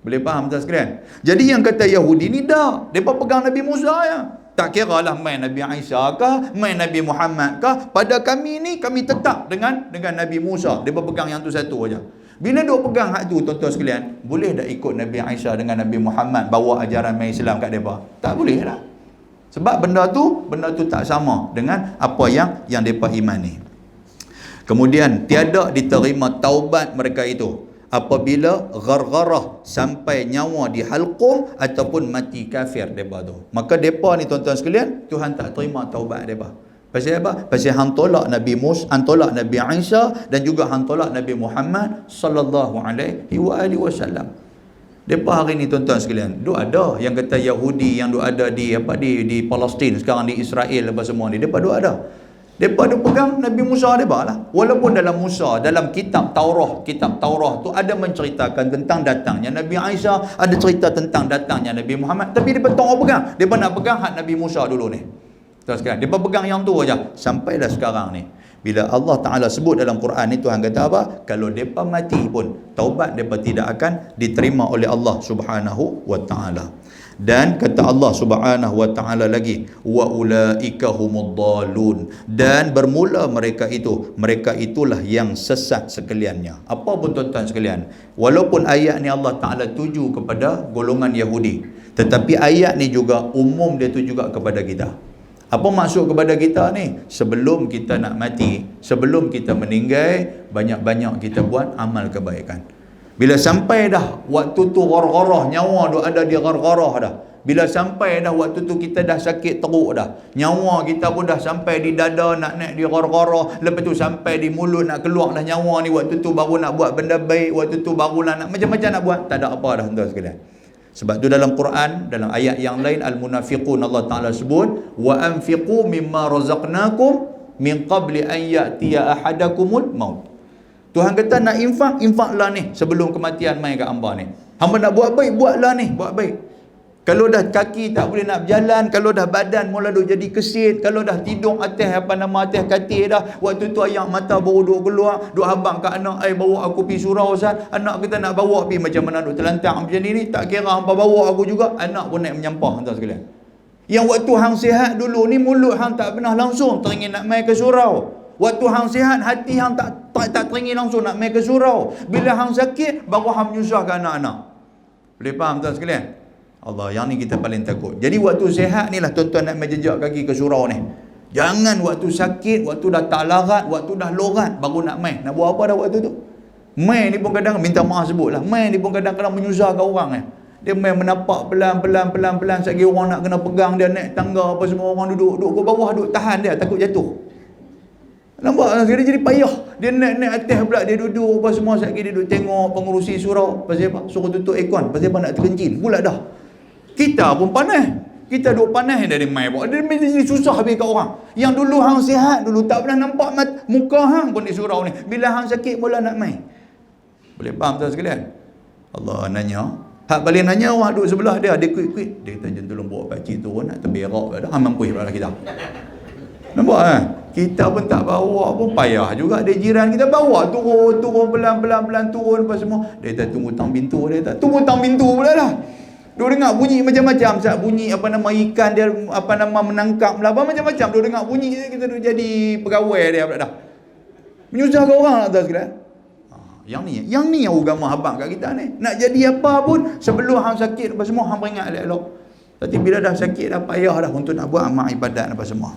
Boleh faham tak sekalian? Jadi yang kata Yahudi ni dah, mereka pegang Nabi Musa ya. Tak kira lah main Nabi Isa kah, main Nabi Muhammad kah, pada kami ni kami tetap dengan Nabi Musa. Mereka pegang yang tu satu aja. Bila duk pegang hak tu tuan-tuan sekalian, boleh tak ikut Nabi Isa dengan Nabi Muhammad bawa ajaran main Islam kat mereka? Tak boleh lah. Sebab benda tu tak sama dengan apa yang mereka imani. Kemudian tiada diterima taubat mereka itu apabila ghargharah sampai nyawa di halqum ataupun mati kafir depa tu. Maka depa ni tuan-tuan sekalian, Tuhan tak terima taubat depa. Pasal apa? Pasal hang tolak Nabi Musa, hang tolak Nabi Isa dan juga hang tolak Nabi Muhammad sallallahu alaihi wasallam. Depa hari ni tuan-tuan sekalian, duk ada yang kata Yahudi yang duk ada di Palestin sekarang, di Israel apa semua ni, depa duk ada. Depa duk pegang Nabi Musa depa lah. Walaupun dalam kitab Taurah tu ada menceritakan tentang datangnya Nabi Isa, ada cerita tentang datangnya Nabi Muhammad, tapi depa tak pegang. Depa nak pegang hak Nabi Musa dulu ni. Tuan sekalian, depa pegang yang tu aja sampailah sekarang ni. Bila Allah Ta'ala sebut dalam Quran ni, Tuhan kata apa? Kalau mereka mati pun, taubat mereka tidak akan diterima oleh Allah Subhanahu wa Ta'ala. Dan kata Allah Subhanahu wa Ta'ala lagi, wa ulaika humuddalun, dan bermula mereka itulah yang sesat sekaliannya. Apa pun tuan-tuan sekalian, walaupun ayat ni Allah Ta'ala tuju kepada golongan Yahudi, tetapi ayat ni juga umum, dia tuju juga kepada kita. Apa maksud kepada kita ni? Sebelum kita nak mati, sebelum kita meninggal, banyak-banyak kita buat amal kebaikan. Bila sampai dah waktu tu ghargharah, nyawa duk ada di ghargharah dah. Bila sampai dah waktu tu kita dah sakit teruk dah, nyawa kita pun dah sampai di dada nak naik di ghargharah, lepas tu sampai di mulut nak keluar dah nyawa ni, waktu tu baru nak buat benda baik, waktu tu barulah nak macam-macam nak buat, tak ada apa dah tuan sekalian. Sebab tu dalam Quran, dalam ayat yang lain, al-munafiqun, Allah Ta'ala sebut, wa anfiqu mimma razaqnakum min qabli an ya'tiya ahadakumul maut. Tuhan kata nak infaklah ni sebelum kematian mai kat hamba ni. Hamba nak buat baik, buatlah ni, buat baik. Kalau dah kaki tak boleh nak berjalan, kalau dah badan mula duk jadi kesit, kalau dah tidur atas atas katil dah, waktu tu air mata baru duk keluar, duk habang kat anak, bawa aku pergi surau Ustaz, anak kita nak bawa pergi macam mana duk terlantar macam ni, tak kira hangpa bawa aku juga, anak pun naik menyampah tuan sekalian. Yang waktu hang sihat dulu ni, mulut hang tak pernah langsung teringin nak mai ke surau. Waktu hang sihat, hati hang tak teringin langsung nak mai ke surau. Bila hang sakit, baru hang menyusahkan anak-anak. Boleh faham tuan sekalian? Allah, yang ni kita paling takut. Jadi waktu sihat ni lah tuan-tuan nak menjejak kaki ke surau ni. Jangan waktu sakit, waktu dah tak larat, waktu dah lorat baru nak main. Nak buat apa dah waktu tu? Main ni pun kadang, minta maaf sebut lah, main ni pun kadang-kadang menyusahkan orang ni. Dia main menapak pelan-pelan sekali orang nak kena pegang dia naik tangga apa semua, orang duduk ke bawah, duduk tahan dia takut jatuh. Nampak dia jadi payah. Dia naik atas pula, dia duduk apa semua, sekali dia duduk tengok pengurusi surau, pasal apa? Suruh tutup aircon, pasal apa nak terkencing pula dah. Kita pun panas. Kita duk panas dari mai bawa. Dia mesti susah habis kat orang. Yang dulu hang sihat, dulu tak pernah nampak muka hang pun di surau ni. Bila hang sakit mula nak mai. Boleh faham tuan sekalian? Allah nanya. Hak balik nanya orang duduk sebelah dia. Dia kuit-kuit. Dia kata, "Jom tolong bawa pakcik turun nak terberak dah." Hang mampu pula kita. Nampak kan? Kita pun tak bawa pun payah juga. Dia jiran kita bawa turun pelan-pelan turun apa semua. Dia kata tunggu tang pintu, dia kata tunggu tang pintu pula dah. Dia dengar bunyi macam-macam, Ustaz, bunyi apa nama ikan dia apa nama menangkap lah, apa macam-macam. Dia dengar bunyi, kita duk jadi pegawai dia pula dah. Menyusahkan orang lah tuan sekalian. Yang ni yang agama habang kat kita ni. Nak jadi apa pun sebelum hang sakit apa semua hang peringat elok-elok. Tapi bila dah sakit dah payah dah untuk nak buat amal ibadat apa semua.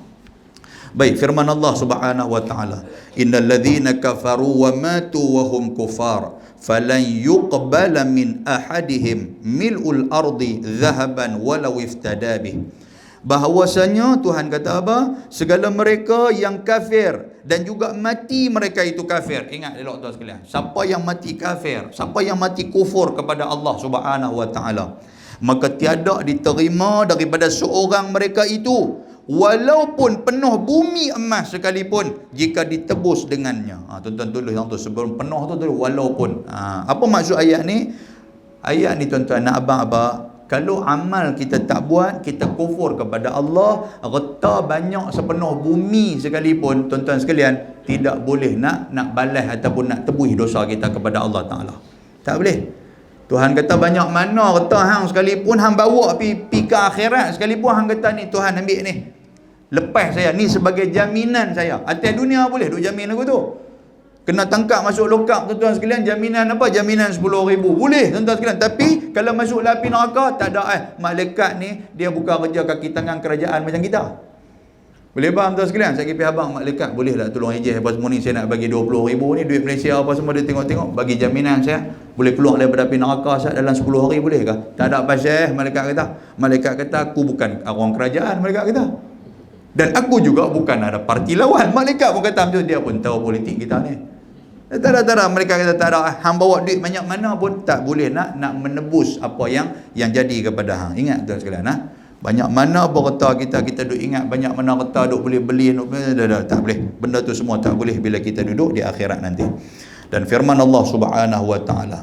Baik, firman Allah Subhanahu wa Ta'ala, innal ladzina kafaru wa matu wa hum kufar falan yuqbala min ahadihim mil'ul ardi dhahaban walau iftada bih. Bahawasanya Tuhan kata apa? Segala mereka yang kafir dan juga mati mereka itu kafir. Ingat elok tuan sekalian. Siapa yang mati kafir, siapa yang mati kufur kepada Allah Subhanahu wa Ta'ala, maka tiada diterima daripada seorang mereka itu, walaupun penuh bumi emas sekalipun, jika ditebus dengannya. Tuan-tuan tulis yang tu sebelum penuh tu tulis walaupun. Apa maksud ayat ni? Ayat ni tuan-tuan nak abang-abang, kalau amal kita tak buat, kita kufur kepada Allah, reta banyak sepenuh bumi sekalipun, tuan-tuan sekalian, tidak boleh nak balas ataupun nak tebus dosa kita kepada Allah Ta'ala. Tak boleh. Tuhan kata banyak mana kata hang sekalipun hang bawa pi ke akhirat sekalipun hang kata ni Tuhan ambil ni. Lepas saya ni sebagai jaminan saya. Atas dunia boleh duk jamin aku tu. Kena tangkap masuk lokap tuan-tuan sekalian, jaminan apa? Jaminan 10,000. Boleh tuan-tuan sekalian. Tapi kalau masuk api neraka tak ada malaikat ni dia bukan kerja kaki tangan kerajaan macam kita. Boleh faham tuan sekalian? Saya pergi abang malaikat boleh tak tolong ejeh apa semua ni, saya nak bagi 20,000 ni duit Malaysia apa semua dia tengok-tengok, bagi jaminan saya boleh keluar daripada api neraka saat dalam 10 hari boleh ke? Tak ada pasal malaikat kata. Malaikat kata aku bukan orang kerajaan, malaikat kata. Dan aku juga bukan ada parti lawan. Malaikat pun kata macam dia pun tahu politik kita ni. Tak ada, mereka kata tak ada, hang bawa duit banyak mana pun tak boleh nak menebus apa yang jadi kepada hang. Ingat tuan sekalian, banyak mana pun kata kita duk ingat, banyak mana kata duk boleh beli, tak boleh. Benda tu semua tak boleh bila kita duduk di akhirat nanti. Dan firman Allah Subhanahu wa taala,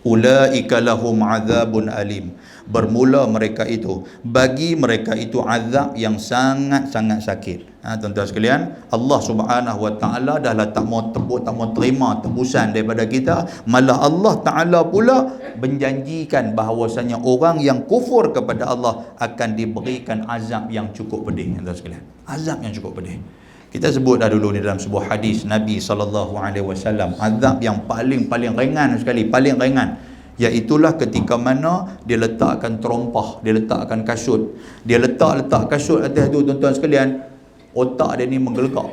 ulaika lahum azabun alim. Bermula mereka itu, bagi mereka itu azab yang sangat-sangat sakit. Tuan-tuan sekalian, Allah Subhanahu wa taala dah tak mau tebus, tak mau terima tebusan daripada kita, malah Allah taala pula menjanjikan bahawasanya orang yang kufur kepada Allah akan diberikan azab yang cukup pedih. Tuan-tuan sekalian, azab yang cukup pedih. Kita sebut dah dulu ni dalam sebuah hadis Nabi SAW, azab yang paling ringan sekali, paling ringan, iaitulah ketika mana dia letakkan terompah, dia letakkan kasut, dia letak kasut atas tu tuan-tuan sekalian, otak dia ni menggelegak,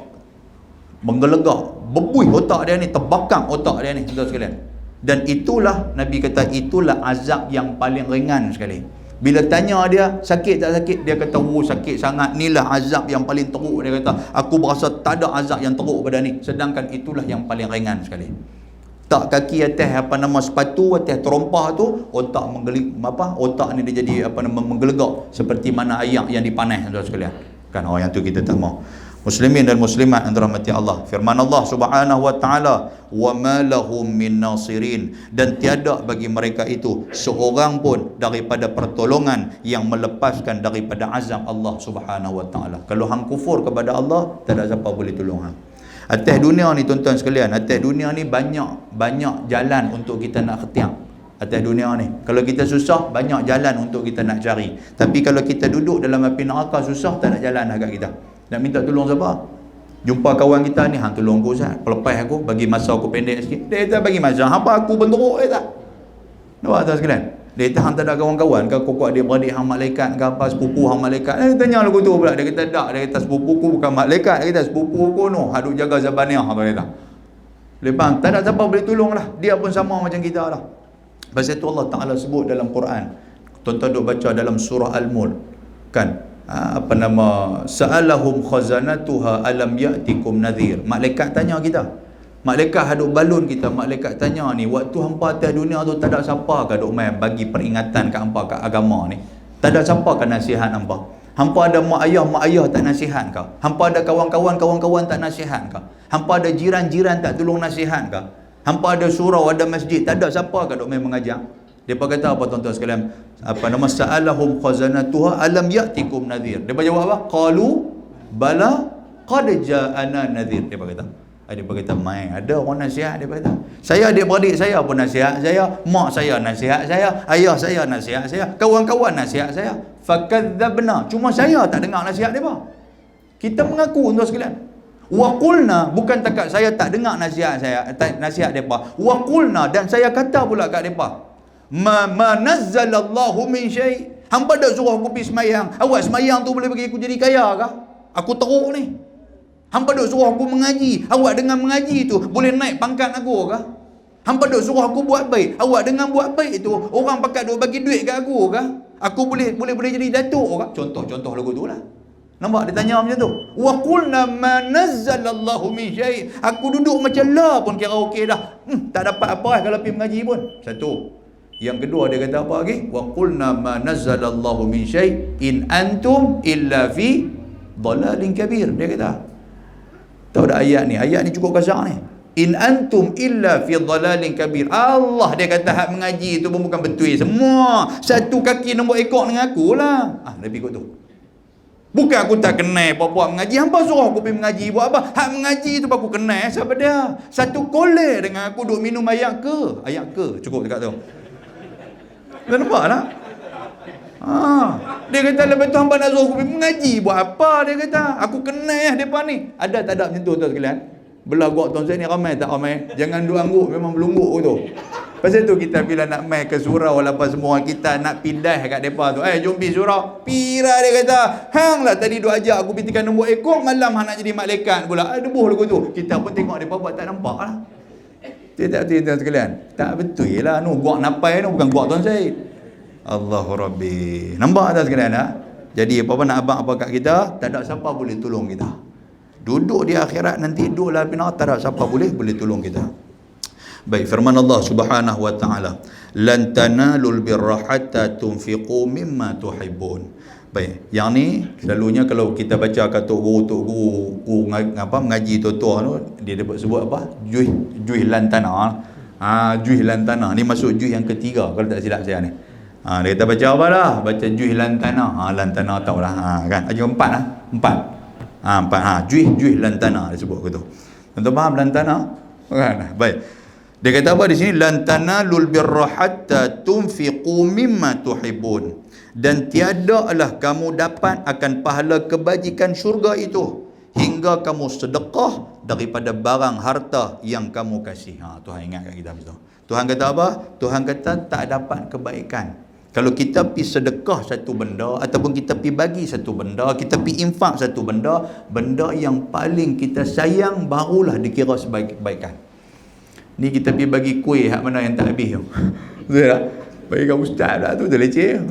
bebuih otak dia ni, terbakar otak dia ni tuan-tuan sekalian. Dan itulah Nabi kata itulah azab yang paling ringan sekali. Bila tanya dia sakit tak sakit, dia kata sakit sangat, inilah azab yang paling teruk. Dia kata aku berasa tak ada azab yang teruk pada ni, sedangkan itulah yang paling ringan sekali. Tak kaki atas sepatu atas terompah tu, otak otak ni dia jadi menggelegak seperti mana ayak yang dipanas tuan sekalian. Kan yang tu kita tak mau. Muslimin dan muslimat yang dirahmati Allah, firman Allah Subhanahu wa taala, wa ma lahum min nasirin, dan tiada bagi mereka itu seorang pun daripada pertolongan yang melepaskan daripada azab Allah Subhanahu wa taala. Kalau hang kufur kepada Allah, tak ada siapa boleh tolong hang. Atas dunia ni tuan-tuan sekalian, atas dunia ni banyak jalan untuk kita nak khetiam. Atas dunia ni, kalau kita susah, banyak jalan untuk kita nak cari. Tapi kalau kita duduk dalam api neraka susah, tak ada jalan agak kita. Nak minta tolong siapa? Jumpa kawan kita ni, hang tolong aku Ustaz, pelepas aku, bagi masa aku pendek sikit. Dia kata bagi masa, hampa aku pun teruk tak? Nampak tak sekalian? Dia kata hang tak ada kawan-kawan ke, kokok dia beradik hang malaikat ke apa, sepupu hang malaikat. Tanya lagu tu pula, dia kata tak, dia kata sepupu ku bukan malaikat, dia kata sepupu ku no, haduk jaga Zabaniah, apa kata. Lepas tak ada siapa boleh tolong lah, dia pun sama macam kita lah. Pasal itu Allah Ta'ala sebut dalam Quran, tuan-tuan duk baca dalam surah Al-Mulk kan, sa'alahum khazanatuha alam ya'tikum nadhir. Malaikat tanya kita, malaikat haduk balun kita, malaikat tanya ni, waktu hampa atas dunia tu tak ada siapa ke duk main bagi peringatan kat hampa kat agama ni, tak ada siapa ke nasihat hampa? Hampa ada mak ayah tak nasihat ke? Hampa ada kawan-kawan tak nasihat ke? Hampa ada jiran tak tolong nasihat ke? Hampa ada surau, ada masjid, tak ada siapa ke duk main mengajar? Depa kata apa tuan-tuan sekalian? Sa'alahum khazanatuha alam ya'tikum nadhir. Depa jawab apa? Qalu bala qad ja'ana nadhir. Depa kata mai ada orang nasihat. Depa kata saya adik-beradik saya pun nasihat saya, mak saya nasihat saya, ayah saya nasihat saya, kawan-kawan nasihat saya. Fakadzabna, cuma saya tak dengar nasihat depa. Kita mengaku tuan sekalian. Wa qulna, bukan takat saya tak dengar nasihat depa. Wa qulna, dan saya kata pula kat depa, ma nazzalallahu min syai'. Hampa dak suruh aku pergi semayang. Awak semayang tu boleh bagi aku jadi kaya ke? Aku teruk ni. Hampa dak suruh aku mengaji. Awak dengan mengaji tu boleh naik pangkat aku ke? Hampa dak suruh aku buat baik. Awak dengan buat baik tu orang pakat duk bagi duit kat aku ke? Aku boleh jadi datuk ke? Contoh lagu tu lah. Nampak dia tanya macam tu. Wa qulna ma nazzalallahu min syai'. Aku duduk macam la pun kira okey dah. Tak dapat apa kalau pergi mengaji pun. Satu. Yang kedua dia kata apa lagi? Wa qulna ma nazzalallahu min syai' in antum illa fi dhalalin kabir. Dia kata. Tahu dah ayat ni cukup kasar ni. In antum illa fi dhalalin kabir. Allah dia kata hak mengaji tu pun bukan betul semua. Satu kaki nombor ekor dengan aku lah. Lebih kot tu. Bukan aku tak kenal apa-apa mengaji. Hampa suruh aku pergi mengaji buat apa? Hak mengaji tu aku kenal siapa dia. Satu kolej dengan aku duk minum ayak ke? Cukup dekat tu. Tuan nampak tak? Dia kata lepas tu hamba nak suruh aku pergi mengaji. Buat apa dia kata? Aku kenal mereka ni. Ada tak ada macam tu tuan sekalian? Belah gua tuan saya ni ramai tak ramai? Jangan dua angguk, memang belungguk tu. Pasal tu kita bila nak mai ke surau apa semua, kita nak pindah kat depa tu. Jom pergi surau. Pira dia kata, hang lah tadi duk ajak aku pergi tekan nombor ekor, malam hang nak jadi malaikat pula. Debuh lagu tu. Kita pun tengok depa buat tak nampak lah. Tak betul tuan sekalian. Tak betul lah. Nu guak napai tu bukan guak tuan Syed. Allahu Rabbi. Nampak tak sekalian tak? Jadi apa-apa nak abang apa kat kita, tak ada siapa boleh tolong kita. Duduk di akhirat nanti duduklah bina, tak ada siapa boleh tolong kita. Baik, firman Allah Subhanahu wa taala, lan tanalul birra hatta tunfiqu mimma tuhibbun. Baik, yang ni selalunya kalau kita baca kata guru mengaji tuan tu, dia dapat sebut apa? Juih lantana. Juih lantana ni masuk juih yang ketiga kalau tak silap saya ni. Dia kata baca apa dah? Baca juih lantana. Lantana tahulah. Kan? Ada empat lah. Empat. Juih lantana dia sebut gitu. Tuan faham lantana? Kan? Baik. Dia kata apa di sini? Lan tanalul birra hatta tunfiqu mimma tuhibbun. Dan tiadalah kamu dapat akan pahala kebajikan syurga itu hingga kamu sedekah daripada barang harta yang kamu kasih. Tuhan ingat kat kita betul. Tuhan kata apa? Tuhan kata tak dapat kebaikan kalau kita pi sedekah satu benda ataupun kita pi bagi satu benda, kita pi infak satu benda, benda yang paling kita sayang barulah dikira sebagai kebaikan. Ni kita pergi bagi kuih hak mana yang tak habis tu. Betul tak? Bagi kat ustaz lah tu, dah leceh.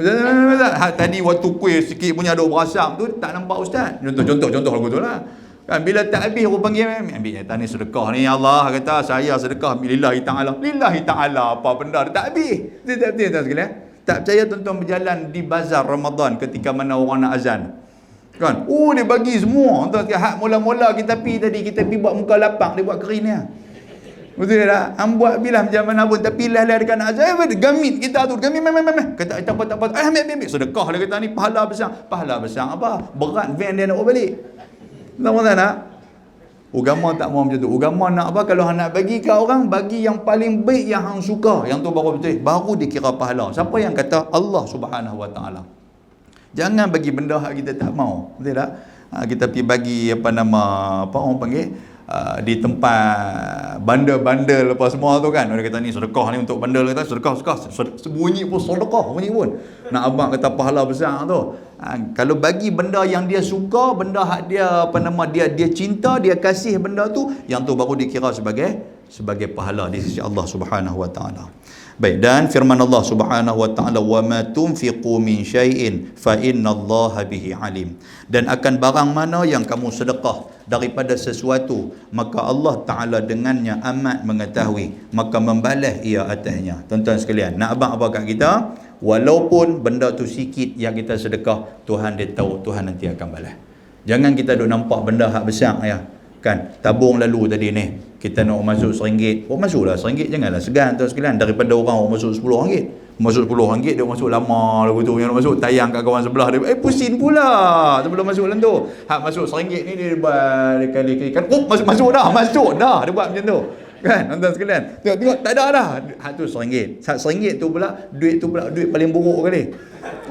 Tadi waktu kuih sikit punya ada berasap tu, tak nampak ustaz. Contoh lagu tu lah. Kan bila tak habis aku panggil, ambil ni sedekah ni, Allah kata saya sedekah lillahi ta'ala. Lillahi ta'ala apa benda tak habis. Tak sekalian. Tak percaya tuan-tuan berjalan di bazar Ramadan ketika mana orang nak azan. Kan? Dia bagi semua. Tuan hak mula-mula kita pi tadi, kita pi buat muka lapang, dia buat kering ni. Betul tak? Buat bilah macam mana pun, tapi lah dekat nak azan, gamit kita tu, gamit kata tak apa. Ambil sedekah dia kata ni pahala besar apa? Berat van dia nak bawa balik. Tahu tak? Agama tak mau macam tu. Agama nak apa? Kalau hang nak bagi ke orang, bagi yang paling baik yang hang suka, yang tu baru betul, baru dikira pahala. Siapa yang kata? Allah Subhanahu wa taala. Jangan bagi benda hak kita tak mau. Betul tak? Kita pergi bagi apa orang panggil di tempat bandel-bandel apa semua tu kan. Dia kata ni sedekah ni untuk bandel, kata sedekah bunyi pun sedekah bunyi pun. Nak abang kata pahala besar tu. Kalau bagi benda yang dia suka, benda hak dia dia cinta, dia kasih benda tu, yang tu baru dikira sebagai pahala di sisi Allah Subhanahu wa taala. Baik, dan firman Allah Subhanahu wa taala, wa ma tunfiqu min syai'in fa innallaha bihi alim. Dan akan barang mana yang kamu sedekah daripada sesuatu, maka Allah taala dengannya amat mengetahui, maka membalas ia atasnya. Tuan-tuan sekalian, nak abang apa kat kita? Walaupun benda tu sikit yang kita sedekah, Tuhan dia tahu, Tuhan nanti akan balas. Jangan kita duk nampak benda hak besar ya. Kan, tabung lalu tadi ni kita nak masuk RM1, masuklah RM1, janganlah segan tuan sekalian. Daripada orang masuk RM10, masuk RM10 dia masuk lama lagu tu, yang masuk tayang kat kawan sebelah dia, pusing pula sebelum masuk dalam tu. Hak masuk RM1 ni dia buat kali-kali kan, masuk dah dia buat macam tu kan. Tuan sekalian tengok tak ada dah hak tu RM1. Hak RM1 tu pula duit paling buruk kali.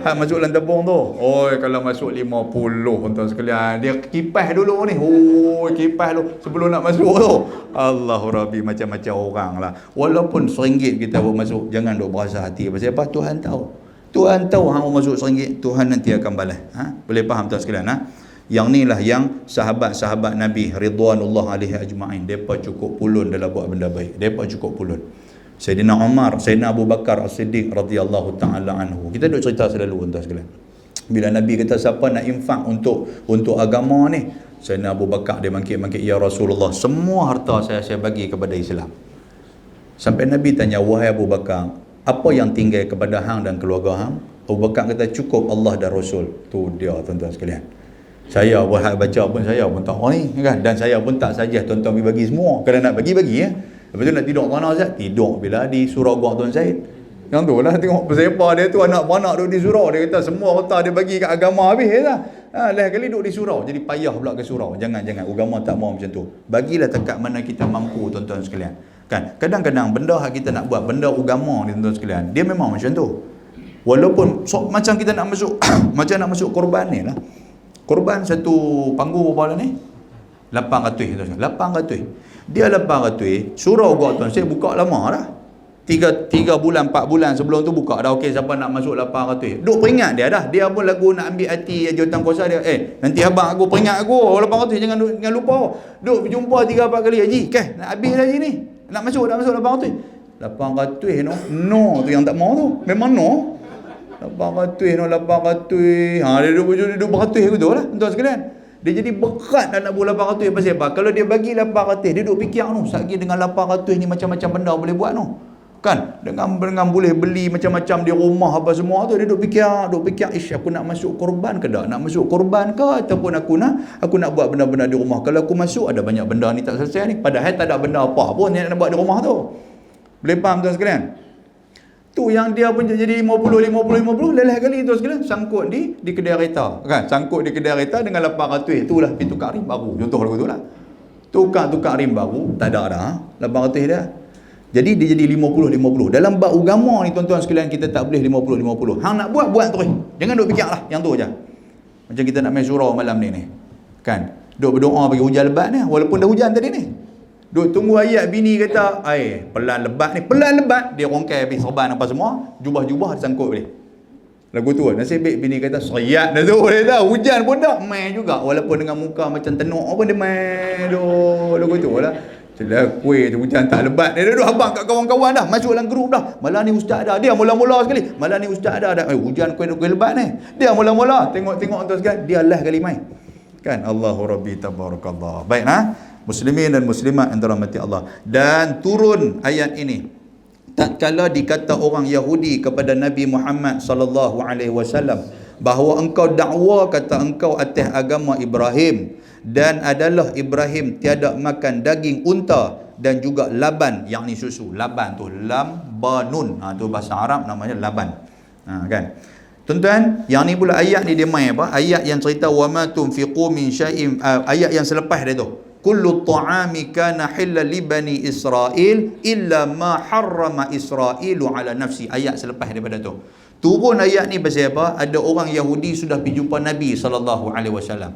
Hak masuk dalam tabung tu, kalau masuk 50 tuan sekalian, dia kipas dulu ni, kipas dulu sebelum nak masuk tu. Allahu Rabbi, macam-macam orang lah. Walaupun RM1 kita buat masuk, jangan duk berasa hati. Pasal apa? Tuhan tahu hang masuk RM1, Tuhan nanti akan balas. Boleh faham tuan sekalian? Yang ni lah yang sahabat-sahabat Nabi ridwanullah alaihi ajma'in, depa cukup pulun dalam buat benda baik. Depa cukup pulun. Sayyidina Umar, Sayyidina Abu Bakar As-Siddiq radhiyallahu taala anhu. Kita duk cerita selalu tuan sekalian. Bila Nabi kata siapa nak infak untuk agama ni, Sayyidina Abu Bakar dia mangkit-mangkit, ya Rasulullah, semua harta saya bagi kepada Islam. Sampai Nabi tanya, wahai Abu Bakar, apa yang tinggal kepada hang dan keluarga hang? Abu Bakar kata, cukup Allah dan Rasul. Tu dia tuan-tuan sekalian. Saya buat baca pun saya pun tak ni kan, dan saya pun tak saja tuan-tuan bagi semua. Kalau nak bagi ya. Lepas tu nak tidur mana Ustaz? Tidur bila di surau gua Tuan Syed. Yang tu lah tengok pesepa dia tu, anak-anak duduk di surau. Dia kata semua harta dia bagi kat agama habis lah. Lain kali duduk di surau, jadi payah pula ke surau. Jangan. Agama tak mau macam tu. Bagilah dekat mana kita mampu tuan-tuan sekalian. Kan? Kadang-kadang benda hak kita nak buat, benda agama ni tuan-tuan sekalian, dia memang macam tu. Walaupun macam kita nak masuk macam nak masuk korban ni lah. Korban satu panggung berapa ni? 800 tu. 800. Dia 800, surau gua tuan saya buka lama dah. 3 bulan 4 bulan sebelum tu buka dah. Okey, siapa nak masuk 800. Duk peringat dia dah. Dia pun lagu nak ambil hati jurutankuasa dia. Nanti abang aku peringat aku 800, jangan lupa. Duk berjumpa 3-4 kali. Haji, nak habis dah ni. Nak masuk 800. 800 no tu yang tak mau tu. Memang no. 800 dia duduk beratus aku tu lah tuan sekalian. Dia jadi berat dah nak buat 800. Pasal apa? Kalau dia bagi 800, dia duduk fikir satgi dengan 800 ni macam-macam benda boleh buat kan, dengan boleh beli macam-macam di rumah apa semua tu. Dia duduk fikir aku nak masuk korban ke tak, nak masuk korban ke, ataupun aku nak buat benda-benda di rumah. Kalau aku masuk ada banyak benda ni tak selesai ni, padahal tak ada benda apa pun yang nak buat di rumah tu. Boleh faham tuan sekalian? Tu yang dia pun jadi 50 lelah kali tu sekalian, sangkut di kedai kereta kan, sangkut di kedai kereta dengan 800. Itulah pergi tukar rim baru, contoh lagu tu lah. Tukar rim baru tak ada dah 800 dah. Jadi dia jadi 50. Dalam bab agama ni tuan-tuan sekalian, kita tak boleh 50. Hang nak buat terus, jangan duk fikir lah yang tu aja. Macam kita nak main surau malam ni kan, duk berdoa bagi hujan lebat ni, walaupun dah hujan tadi ni. Duk tunggu ayat bini kata, pelan lebat, dia rongkai habis serban apa semua, jubah-jubah disangkut boleh. Lagu tu nasib baik bini kata, "Sayat dah tu, dia tahu hujan pun dah main juga." Walaupun dengan muka macam tenuk pun dia main lagu tu lah. Celah kuih tu hujan tak lebat. Dia duduk habang kat kawan-kawan dah, masuk dalam grup dah. Malah ni ustaz dah. Dia mula-mula sekali. Malah ni ustaz dah. Hujan kuih lebat ni. Dia mula-mula tengok tu sekali, dia lah kali main. Kan, Allahu Rabbi tabarakallah. Baik muslimin dan muslimat yang dirahmati Allah. Dan turun ayat ini tatkala dikata orang Yahudi kepada Nabi Muhammad sallallahu alaihi wasallam bahawa engkau dakwa kata engkau atas agama Ibrahim, dan adalah Ibrahim tiada makan daging unta dan juga laban, yakni susu. Laban tu lambanun, tu bahasa Arab namanya laban. Kan tuan-tuan, yang ni pula ayat ni dia main apa? Ayat yang cerita wa ma tunfiqu min syai'in, ayat yang selepas dia tu, kullu ta'ami kana halal li bani Israel illa ma harrama Israilu ala nafsi. Ayat selepas daripada tu turun ayat ni pasal apa? Ada orang Yahudi sudah pergi jumpa Nabi sallallahu alaihi wasallam.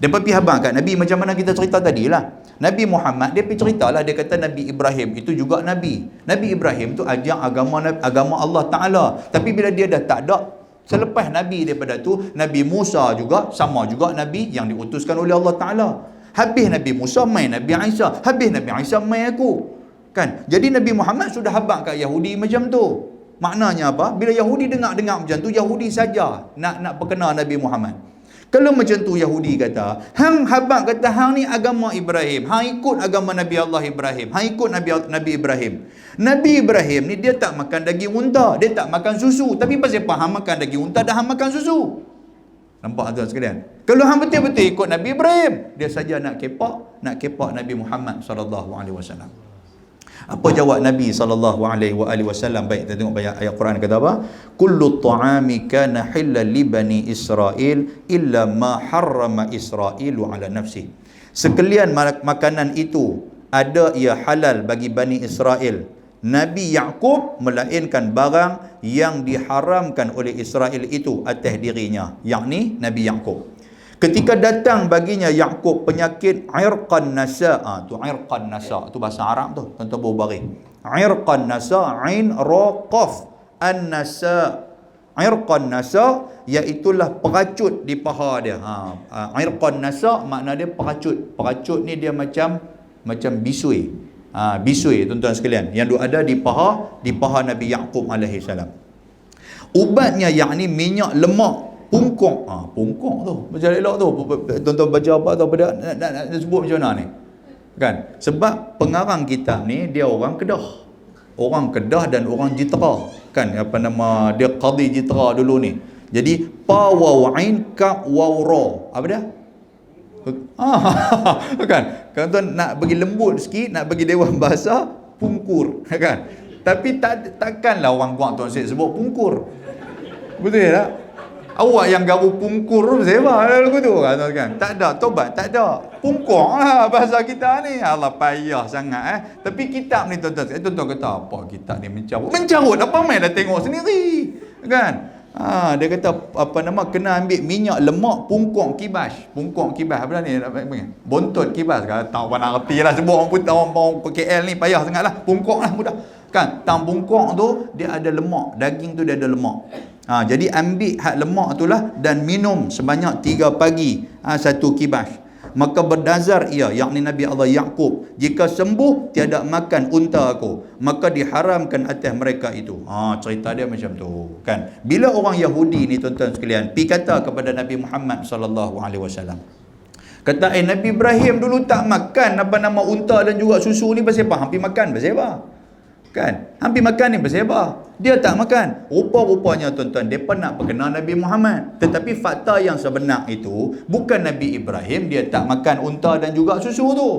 Dia pergi habang kat Nabi, macam mana kita cerita tadi lah. Nabi Muhammad dia pergi ceritalah, dia kata Nabi Ibrahim itu juga Nabi. Nabi Ibrahim tu ajak agama Allah Ta'ala. Tapi bila dia dah tak ada, selepas Nabi daripada tu, Nabi Musa juga sama juga Nabi yang diutuskan oleh Allah Ta'ala. Habis Nabi Musa main Nabi Isa, habis Nabi Isa main aku. Kan? Jadi Nabi Muhammad sudah habang kat Yahudi macam tu. Maknanya apa? Bila Yahudi dengar macam tu, Yahudi saja nak perkenal Nabi Muhammad. Kalau macam tu Yahudi kata, hang habang kata hang ni agama Ibrahim, hang ikut agama Nabi Allah Ibrahim, hang ikut Nabi Ibrahim. Nabi Ibrahim ni dia tak makan daging unta, dia tak makan susu. Tapi pasal apa hang makan daging unta dan hang makan susu? Nampak tuan sekalian? Kalau hang betul-betul ikut Nabi Ibrahim, dia saja nak kepak Nabi Muhammad sallallahu alaihi wasallam. Apa jawab Nabi sallallahu alaihi wasallam? Baik, kita tengok ayat Quran kata apa? Kullu ta'ami kana halal li bani Israel illa ma harrama Israilu ala nafsi. Sekalian makanan itu ada ia halal bagi Bani Israel. Nabi Yaqub melainkan barang yang diharamkan oleh Israel itu atas dirinya, yakni Nabi Yaqub. Ketika datang baginya Yaqub penyakit irqan nasa, tu irqan nasa tu bahasa Arab tu, tuan-tuan baru baris. Irqan nasa, ain ra qaf, an-nasa. Irqan nasa iaitulah peracut di paha dia. Irqan nasa makna dia peracut. Peracut ni dia macam bisui. Bisui tuan-tuan sekalian yang ada di paha Nabi Yaqub alaihi salam. Ubatnya yakni minyak lemak pungkok. Pungkok tu macam elok tu, tuan-tuan baca apa tu pada nak sebut macam mana ni kan, sebab pengarang kitab ni dia orang Kedah dan orang Jitera kan, apa nama dia, qadi Jitera dulu ni. Jadi pa waw ain ka waw ra, apa dia kan, kalau tuan nak bagi lembut sikit, nak bagi dewan bahasa, pungkur kan. Tapi takkanlah orang Kuang tuan saya sebut pungkur, betul tak? Awak yang garu pungkur tu sewa lagu tu kan. Tak ada tobat, tak ada. Pungkur lah bahasa kita ni. Allah payah sangat Tapi kitab ni tuan-tuan kata apa kitab ni mencarut. Mencarut apa main dah tengok sendiri. Kan? Dia kata apa nama, kena ambil minyak lemak pungkok kibas. Pungkok kibas apa ni? Bontot kibas. Kalau tahu mana reti lah, sebut orang pun tahu, orang KL ni payah sangatlah. Pungkok lah mudah. Kan? Tang pungkok tu dia ada lemak, daging tu dia ada lemak. Jadi ambil hak lemak tu lah dan minum sebanyak 3 pagi 1 kibas. Maka berdazar ia, yakni Nabi Allah Yaqub, jika sembuh tiada makan unta aku, maka diharamkan atas mereka itu. Cerita dia macam tu kan. Bila orang Yahudi ni tuan-tuan sekalian pi kata kepada Nabi Muhammad sallallahu alaihi wasallam, kata Nabi Ibrahim dulu tak makan apa nama unta dan juga susu ni, pasal apa? Hampir makan pasal apa? Kan? Hampir makan ni pasal apa? Dia tak makan. Rupa-rupanya tuan-tuan, mereka nak perkenal Nabi Muhammad. Tetapi fakta yang sebenar itu, bukan Nabi Ibrahim dia tak makan unta dan juga susu tu.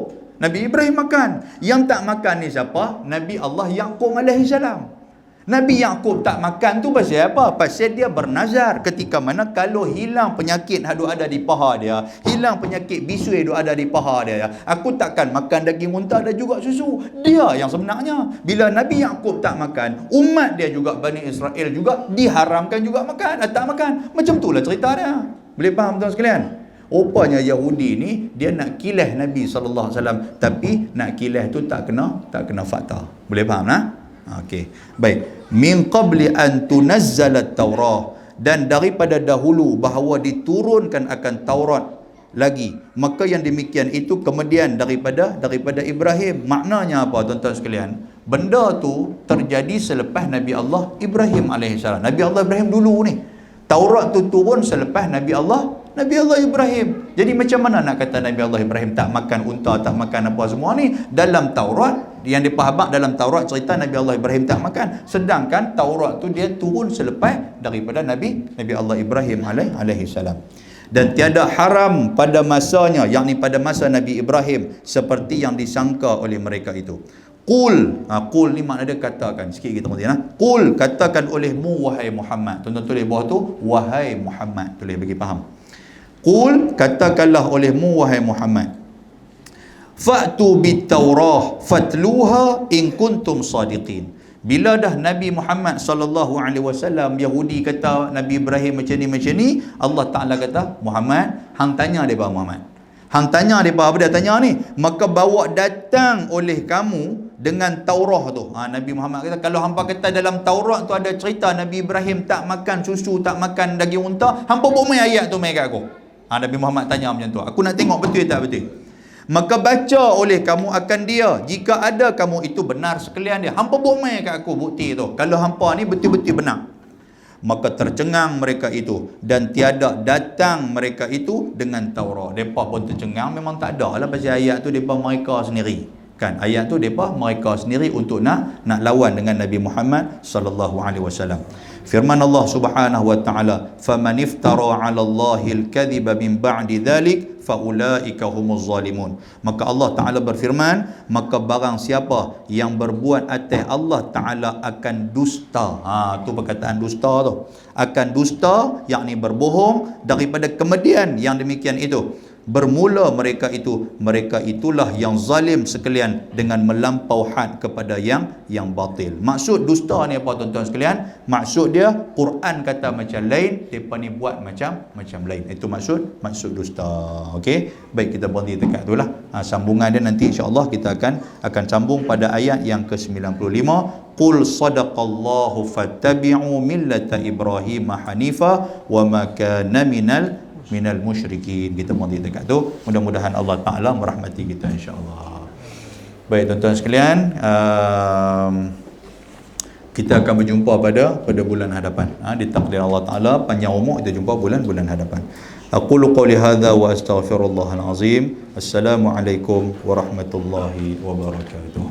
Nabi Ibrahim makan. Yang tak makan ni siapa? Nabi Allah Yaqub alaihi salam. Nabi Yaqub tak makan tu pasal apa? Pasal dia bernazar ketika mana kalau hilang penyakit yang ada di paha dia, hilang penyakit bisu yang ada di paha dia, aku takkan makan daging unta dan juga susu. Dia yang sebenarnya. Bila Nabi Yaqub tak makan, umat dia juga, Bani Israel juga diharamkan juga makan, tak makan. Macam itulah cerita dia. Boleh faham tuan sekalian? Rupanya Yahudi ni dia nak kilah Nabi sallallahu alaihi wasallam, tapi nak kilah tu tak kena fakta. Boleh faham nah? Okey. Baik. Min qabli an tunazzalat Taurah, dan daripada dahulu bahawa diturunkan akan Taurat lagi. Maka yang demikian itu kemudian daripada Ibrahim. Maknanya apa tuan-tuan sekalian? Benda tu terjadi selepas Nabi Allah Ibrahim alaihissalam. Nabi Allah Ibrahim dulu ni. Taurat tu turun selepas Nabi Allah Ibrahim. Jadi macam mana nak kata Nabi Allah Ibrahim tak makan unta, tak makan apa semua ni? Dalam Taurat, yang dipahamak dalam Taurat cerita Nabi Allah Ibrahim tak makan. Sedangkan Taurat tu dia turun selepas daripada Nabi Allah Ibrahim alaihi salam. Dan tiada haram pada masanya, yakni pada masa Nabi Ibrahim, seperti yang disangka oleh mereka itu. Qul, qul ni makna dia katakan. Sikit kita kemudian qul, katakan olehmu wahai Muhammad. Tuan-tuan tulis bawah tu wahai Muhammad, tulis bagi faham. Qul, katakanlah olehmu wahai Muhammad, fa'tu bit-taurah fatluha in kuntum sadiqin. Bila dah Nabi Muhammad sallallahu alaihi wasallam, Yahudi kata Nabi Ibrahim macam ni, Allah Taala kata, Muhammad, hang tanya depa Muhammad. Hang tanya depa apa dia tanya ni? Maka bawa datang oleh kamu dengan Taurah tu. Nabi Muhammad kata, kalau hampa kata dalam Taurat tu ada cerita Nabi Ibrahim tak makan susu, tak makan daging unta, hampa bawa mai ayat tu mai kat aku. Nabi Muhammad tanya macam tu. Aku nak tengok betul tak betul. Maka baca oleh kamu akan dia, jika ada kamu itu benar sekalian dia. Hampa bawa mai kat aku bukti tu. Kalau hampa ni betul-betul benar. Maka tercengang mereka itu, dan tiada datang mereka itu dengan Taurat. Mereka pun tercengang, memang tak ada lah pasal ayat tu mereka mereka sendiri. Kan? Ayat tu mereka mereka sendiri untuk nak lawan dengan Nabi Muhammad sallallahu alaihi wasallam. Firman Allah Subhanahu wa taala, "Faman iftara 'ala Allahi al-kadhiba min ba'di dhalik fa ulaika humuz zalimun." Maka Allah Taala berfirman, maka barang siapa yang berbuat atas Allah Taala akan dusta. Tu perkataan dusta tu. Akan dusta, yakni berbohong, daripada kemudian yang demikian itu. Bermula mereka itulah yang zalim sekalian dengan melampau had kepada yang batil. Maksud dusta ni apa tuan-tuan sekalian? Maksud dia Quran kata macam lain, depa ni buat macam lain. Itu maksud dusta. Okey, baik, kita berhenti dekat itulah. Sambungan dia nanti insya-Allah kita akan sambung pada ayat yang ke-95. Qul sadaqallahu fattabi'u millata Ibrahim hanifa wa ma kana minal musyrikin. Kita berhenti dekat tu. Mudah-mudahan Allah Ta'ala merahmati kita insya-Allah. Baik tuan-tuan sekalian, kita akan berjumpa pada bulan hadapan. Ditakdir Allah Ta'ala panjang umur kita jumpa bulan hadapan. Aqulu qawli hadza wa astaghfirullahal azim. Assalamualaikum warahmatullahi wabarakatuh.